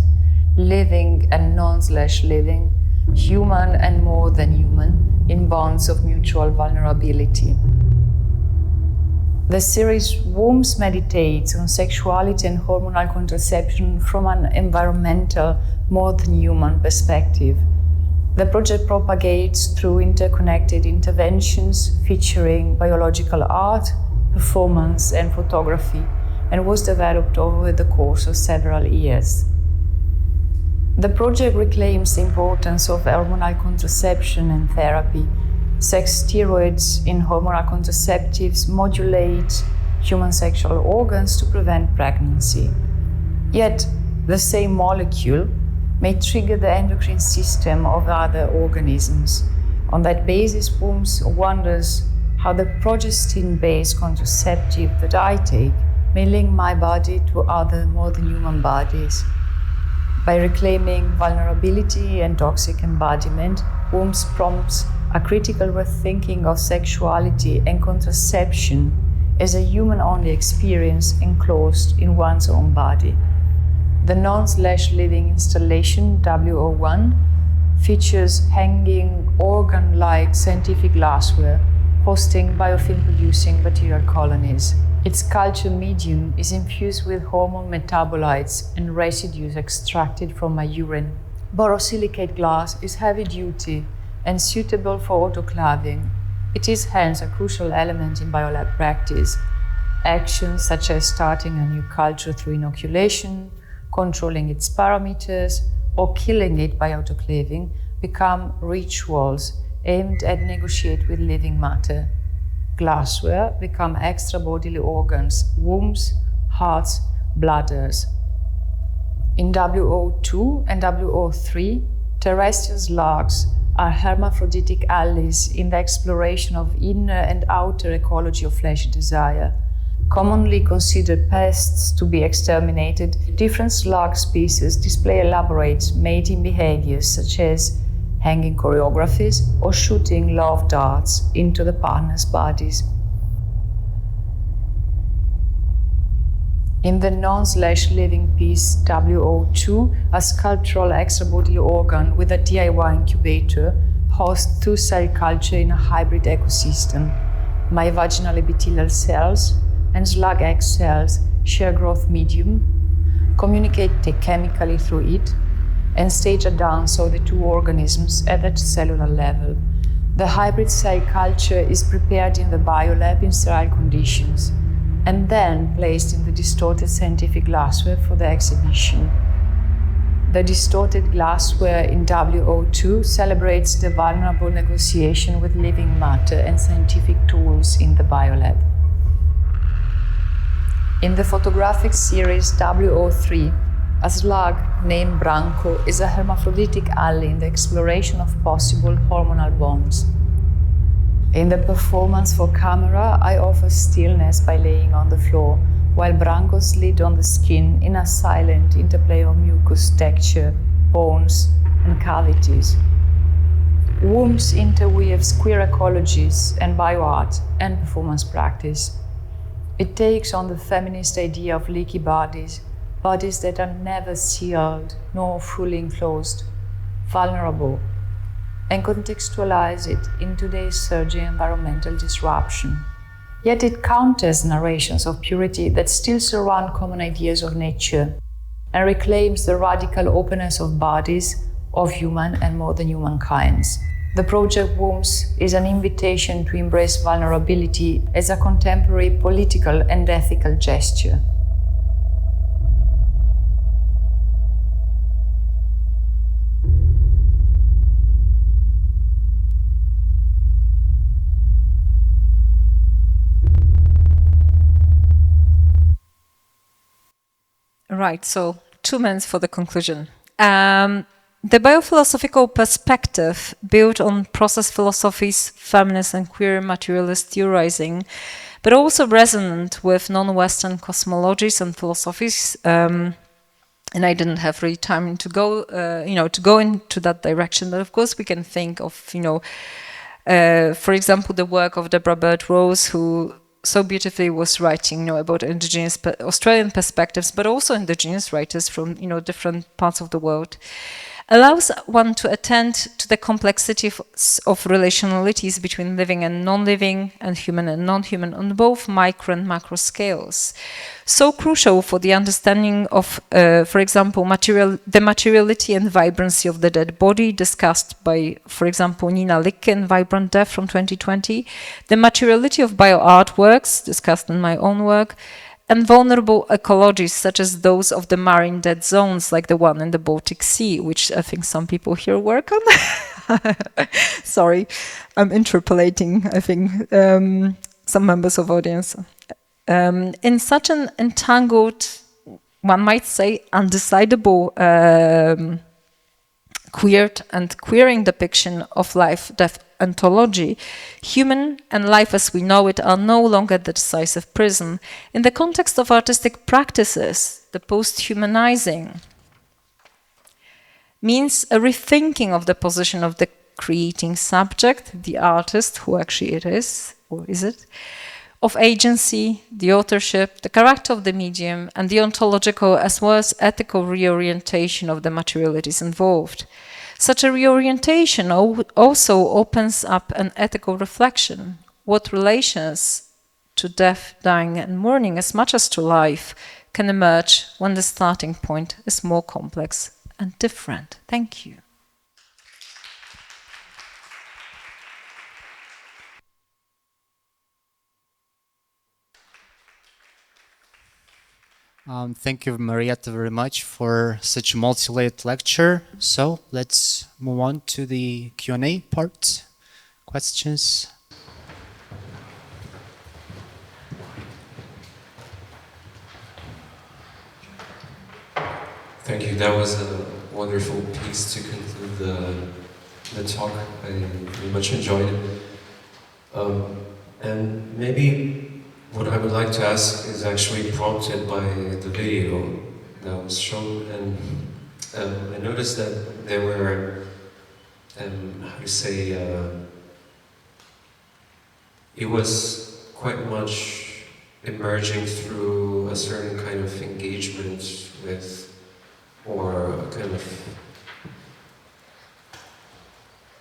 Speaker 3: living and non/living, human and more than human, in bonds of mutual vulnerability. The series Wombs meditates on sexuality and hormonal contraception from an environmental, more than human perspective. The project propagates through interconnected interventions featuring biological art, performance, and photography, and was developed over the course of several years. The project reclaims the importance of hormonal contraception and therapy. Sex steroids in hormonal contraceptives modulate human sexual organs to prevent pregnancy. Yet, the same molecule may trigger the endocrine system of other organisms. On that basis, Wombs wonders how the progestin-based contraceptive that I take may link my body to other more than human bodies. By reclaiming vulnerability and toxic embodiment, Wombs prompts a critical rethinking of sexuality and contraception as a human-only experience enclosed in one's own body. The non/living installation W01 features hanging organ-like scientific glassware hosting biofilm-producing bacterial colonies. Its culture medium is infused with hormone metabolites and residues extracted from my urine. Borosilicate glass is heavy-duty and suitable for autoclaving. It is hence a crucial element in biolab practice. Actions such as starting a new culture through inoculation, controlling its parameters, or killing it by autoclaving become rituals aimed at negotiate with living matter. Glassware become extra bodily organs, wombs, hearts, bladders. In W02 and W03, terrestrial slugs are hermaphroditic allies in the exploration of inner and outer ecology of fleshy desire. Commonly considered pests to be exterminated, different slug species display elaborate mating behaviors such as hanging choreographies or shooting love darts into the partner's bodies. In the non/living piece W02, a sculptural extrabody organ with a DIY incubator hosts two cell culture in a hybrid ecosystem. My vaginal epithelial cells and slug egg cells share growth medium, communicate chemically through it, and stage a dance of the two organisms at that cellular level. The hybrid cell culture is prepared in the biolab in sterile conditions, and then placed in the distorted scientific glassware for the exhibition. The distorted glassware in W02 celebrates the vulnerable negotiation with living matter and scientific tools in the biolab. In the photographic series W03, a slug named Branco is a hermaphroditic ally in the exploration of possible hormonal bonds. In the performance for camera, I offer stillness by laying on the floor, while Branco slid on the skin in a silent interplay of mucus texture, bones, and cavities. Wombs interweaves queer ecologies and bioart and performance practice. It takes on the feminist idea of leaky bodies, bodies that are never sealed nor fully enclosed, vulnerable, and contextualize it in today's surging environmental disruption. Yet it counters narrations of purity that still surround common ideas of nature and reclaims the radical openness of bodies, of human and more than human kinds. The project WOMS is an invitation to embrace vulnerability as a contemporary political and ethical gesture.
Speaker 2: Right, so 2 minutes for the conclusion. The biophilosophical perspective, built on process philosophies, feminist and queer materialist theorizing, but also resonant with non-Western cosmologies and philosophies. And I didn't have really time to go, to go into that direction. But of course, we can think of, for example, the work of Deborah Bird-Rose, who so beautifully was writing, about indigenous Australian perspectives, but also indigenous writers from, different parts of the world, allows one to attend to the complexity of relationalities between living and non-living, and human and non-human on both micro and macro scales. So crucial for the understanding of, for example, the materiality and vibrancy of the dead body, discussed by, for example, Nina Licke in Vibrant Death from 2020, the materiality of bioartworks, discussed in my own work, and vulnerable ecologies such as those of the marine dead zones, like the one in the Baltic Sea, which I think some people here work on. Sorry, I'm interpolating, I think, some members of audience. In such an entangled, one might say, undecidable queering depiction of life, death, ontology, human and life as we know it are no longer the decisive prism. In the context of artistic practices, the posthumanizing means a rethinking of the position of the creating subject, the artist, who actually it is, or is it, of agency, the authorship, the character of the medium, and the ontological as well as ethical reorientation of the materialities involved. Such a reorientation also opens up an ethical reflection. What relations to death, dying, and mourning, as much as to life, can emerge when the starting point is more complex and different? Thank you.
Speaker 1: Thank you, Marietta, very much for such a multi-layered lecture. So let's move on to the Q&A part. Questions?
Speaker 4: Thank you. That was a wonderful piece to conclude the talk. I very much enjoyed it. And maybe what I would like to ask is actually prompted by the video that was shown, and I noticed that there were, how you say, it was quite much emerging through a certain kind of engagement with, or a kind of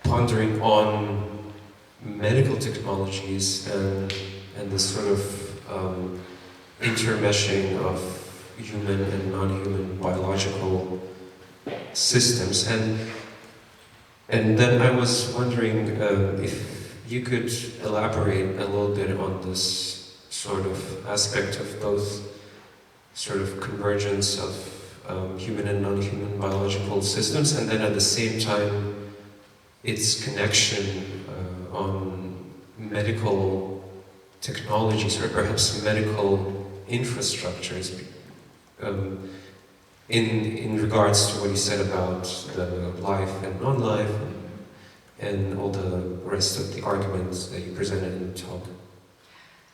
Speaker 4: pondering on medical technologies and the sort of intermeshing of human and non-human biological systems. And then I was wondering if you could elaborate a little bit on this sort of aspect of both sort of convergence of human and non-human biological systems, and then at the same time its connection on medical technologies, or perhaps medical infrastructures, in regards to what you said about the life and non-life, and all the rest of the arguments that you presented in the talk.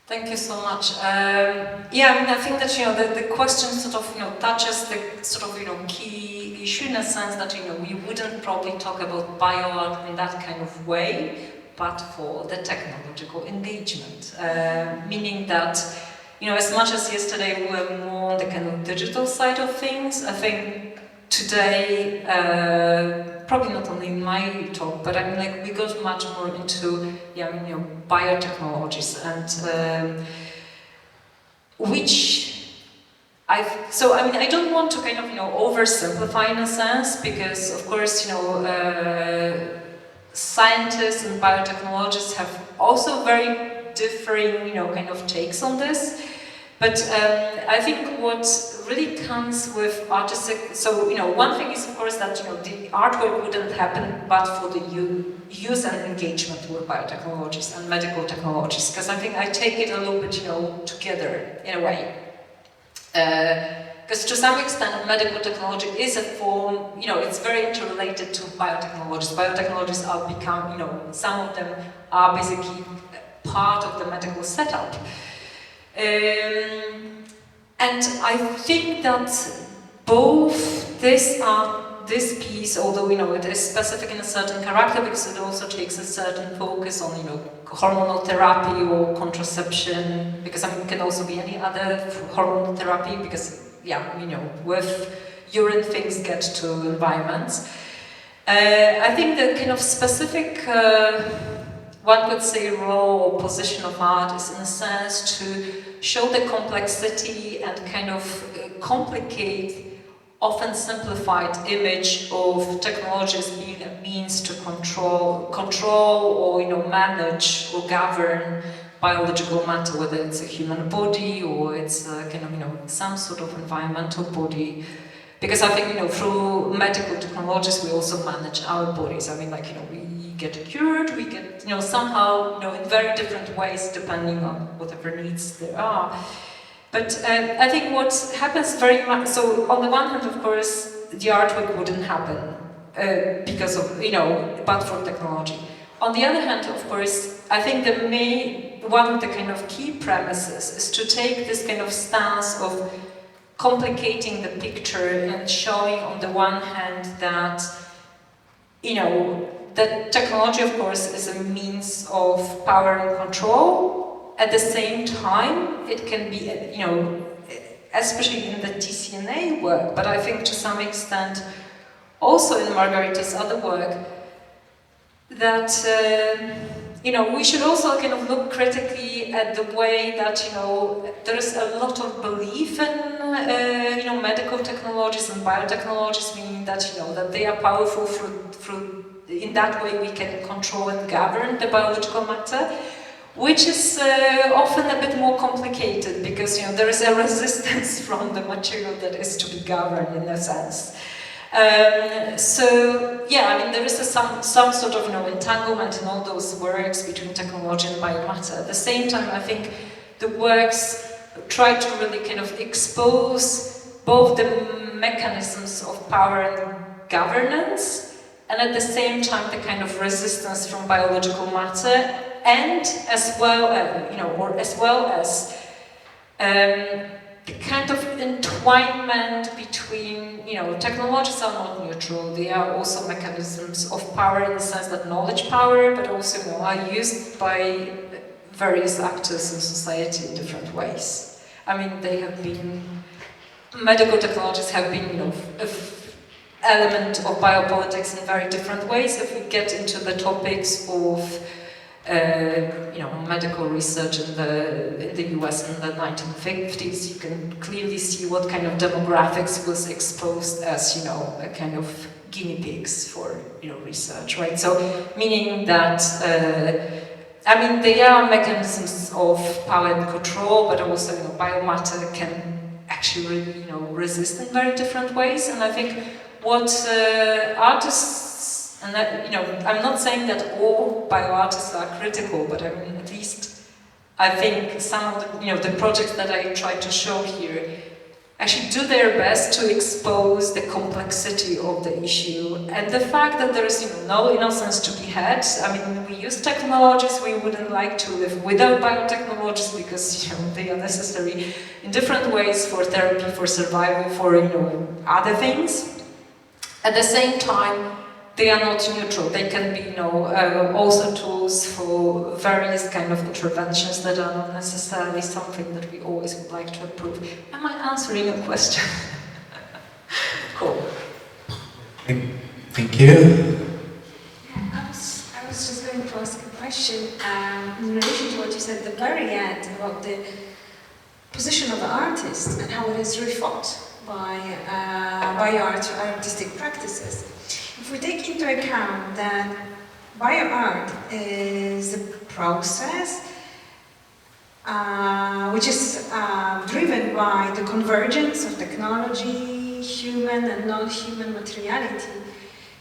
Speaker 2: Thank you so much. Yeah, I mean, I think that the question sort of touches the sort of key issue, in a sense that we wouldn't probably talk about bioart in that kind of way, but for the technological engagement, meaning that as much as yesterday we were more on the kind of digital side of things, I think today, probably not only in my talk, but I mean, we got much more into biotechnologies, and which I so I mean, I don't want to kind of, oversimplify in a sense, because of course, scientists and biotechnologists have also very differing, kind of takes on this. But I think what really comes with artistic, so one thing is of course that the artwork wouldn't happen but for the use and engagement with biotechnologies and medical technologies, because I think I take it a little bit together in a way. Because to some extent medical technology is a form, it's very interrelated to biotechnologies. Biotechnologies are become, some of them are basically part of the medical setup. And I think that both this piece, although it is specific in a certain character, because it also takes a certain focus on hormonal therapy or contraception, because I mean, it can also be any other hormonal therapy, because with urine things get to environments. I think the kind of specific one could say role or position of art is in a sense to show the complexity and kind of complicate, often simplified image of technology as being a means to control or manage or govern biological matter, whether it's a human body or it's a kind of some sort of environmental body. Because I think through medical technologies we also manage our bodies. I mean, like we get cured, we get somehow in very different ways depending on whatever needs there are. But I think what happens very much, so on the one hand, of course, the artwork wouldn't happen because of but for technology. On the other hand, of course, I think one of the kind of key premises is to take this kind of stance of complicating the picture and showing on the one hand that that technology, of course, is a means of power and control. At the same time, it can be, especially in the TCNA work, but I think to some extent also in Margarita's other work, that we should also kind of look critically at the way that there is a lot of belief in medical technologies and biotechnologies, meaning that that they are powerful through in that way we can control and govern the biological matter, which is often a bit more complicated, because there is a resistance from the material that is to be governed in a sense. So yeah, I mean there is some sort of entanglement in all those works between technology and biomatter. At the same time, I think the works try to really kind of expose both the mechanisms of power and governance, and at the same time the kind of resistance from biological matter, and as well as the kind of entwinement between, technologies are not neutral. They are also mechanisms of power in the sense that knowledge power, but also are used by various actors in society in different ways. I mean, medical technologies have been, an element of biopolitics in very different ways. If we get into the topics of medical research in the US in the 1950s, you can clearly see what kind of demographics was exposed as, a kind of guinea pigs for, research, right? So, meaning that, they are mechanisms of power and control, but also, biomatter can actually really, resist in very different ways. And I think what artists, and that, I'm not saying that all bioartists are critical, but I mean, at least I think some of the, the projects that I try to show here actually do their best to expose the complexity of the issue and the fact that there is, no innocence to be had. I mean, we use technologies, we wouldn't like to live without biotechnologies because, they are necessary in different ways for therapy, for survival, for, other things. At the same time, they are not neutral. They can be, also tools for various kind of interventions that are not necessarily something that we always would like to approve. Am I answering your question? Cool.
Speaker 5: Thank you.
Speaker 6: I was just going to ask a question in relation to what you said at the very end about the position of the artist and how it is refought by artistic practices. If we take into account that bioart is a process which is driven by the convergence of technology, human and non-human materiality,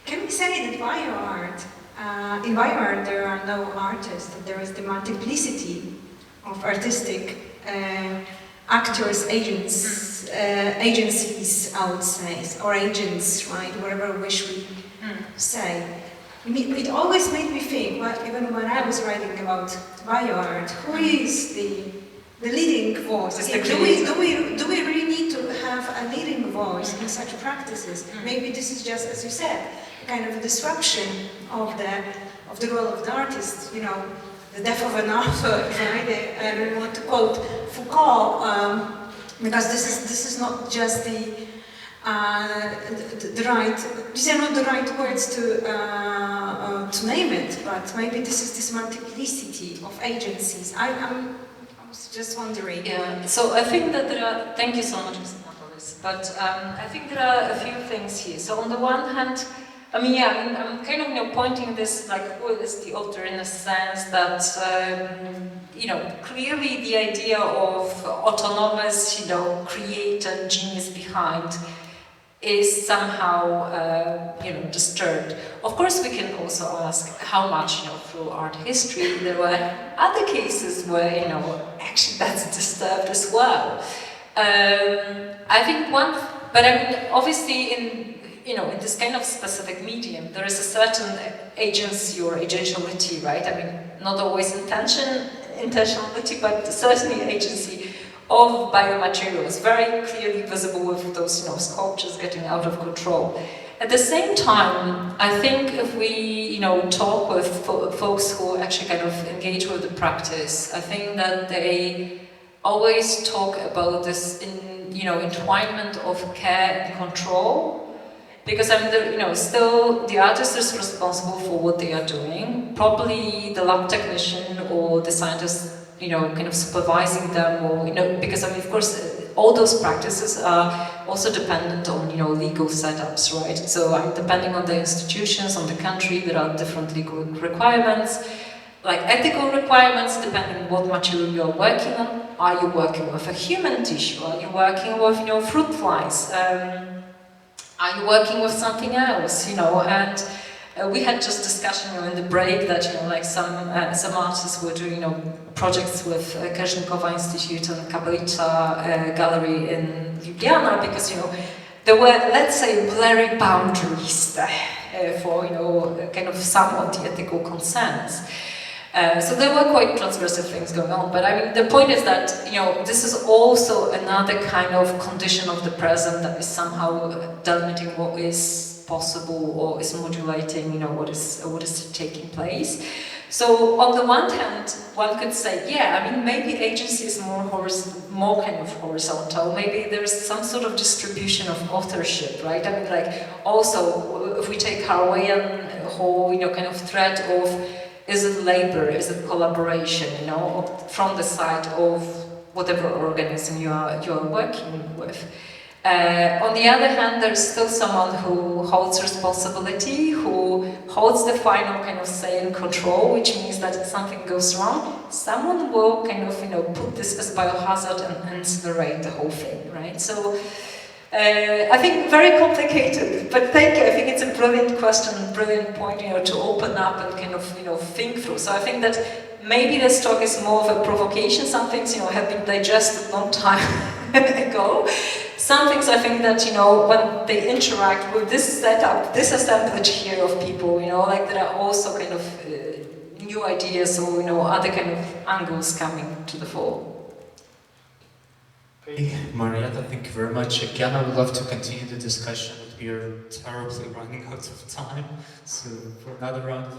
Speaker 6: can we say that bioart, in bioart there are no artists, that there is the multiplicity of artistic actors, agents, agencies, I would say, or agents, right, whatever wish we say. It always made me think, well, even when I was writing about bioart, who is the leading voice? Do we really need to have a leading voice in such practices? Maybe this is just, as you said, kind of a disruption of the role of the artist, you know, the death of an author, right? I don't want to quote Foucault, because this is not just the right, these are not the right words to name it, but maybe this is this multiplicity of agencies. I was just wondering.
Speaker 2: Yeah, so I think that there are, thank you so much for this, but I think there are a few things here. So on the one hand, I mean, yeah, I'm kind of, you know, pointing this, like, who is the author in a sense that, you know, clearly the idea of autonomous, you know, creator, genius behind is somehow, you know, disturbed. Of course, we can also ask how much, you know, through art history, there were other cases where, you know, actually that's disturbed as well. I think but I mean, obviously in, you know, in this kind of specific medium, there is a certain agency or agentiality, right? I mean, not always intentionality, but certainly agency of biomaterials, very clearly visible with those, you know, sculptures getting out of control. At the same time, I think if we, you know, talk with folks who actually kind of engage with the practice, I think that they always talk about this, you know, entwinement of care and control. Because I mean, you know, still the artist is responsible for what they are doing. Probably the lab technician or the scientist, you know, kind of supervising them, or, you know, because I mean, of course, all those practices are also dependent on, you know, legal setups, right? So I mean, depending on the institutions, on the country, there are different legal requirements, like ethical requirements, depending on what material you're working on. Are you working with a human tissue? Are you working with, you know, fruit flies? Are you working with something else, you know? And we had just discussion, you know, in the break that, you know, like some artists were doing, you know, projects with Kershnikova Institute and Kaplica Gallery in Ljubljana, because, you know, there were, let's say, blurry boundaries for, you know, kind of some of the ethical concerns. So there were quite transgressive things going on, but I mean, the point is that, you know, this is also another kind of condition of the present that is somehow delimiting what is possible or is modulating, you know, what is taking place. So on the one hand, one could say, yeah, I mean, maybe agency is more kind of horizontal. Maybe there's some sort of distribution of authorship, right? I mean, like, also, if we take Harawayan whole, you know, kind of thread of, is it labor, is it collaboration, you know, from the side of whatever organism you are working with. On the other hand, there's still someone who holds responsibility, who holds the final kind of say and control, which means that if something goes wrong, someone will kind of, you know, put this as biohazard and incinerate the whole thing, right? So I think very complicated, but thank you. I think it's a brilliant question, brilliant point, you know, to open up and kind of, you know, think through. So I think that maybe this talk is more of a provocation. Some things, you know, have been digested a long time ago. Some things I think that, you know, when they interact with this setup, this assemblage here of people, you know, like there are also kind of new ideas or, you know, other kind of angles coming to the fore.
Speaker 1: Marietta, thank you very much. Again, I would love to continue the discussion, but we are terribly running out of time. So for another round of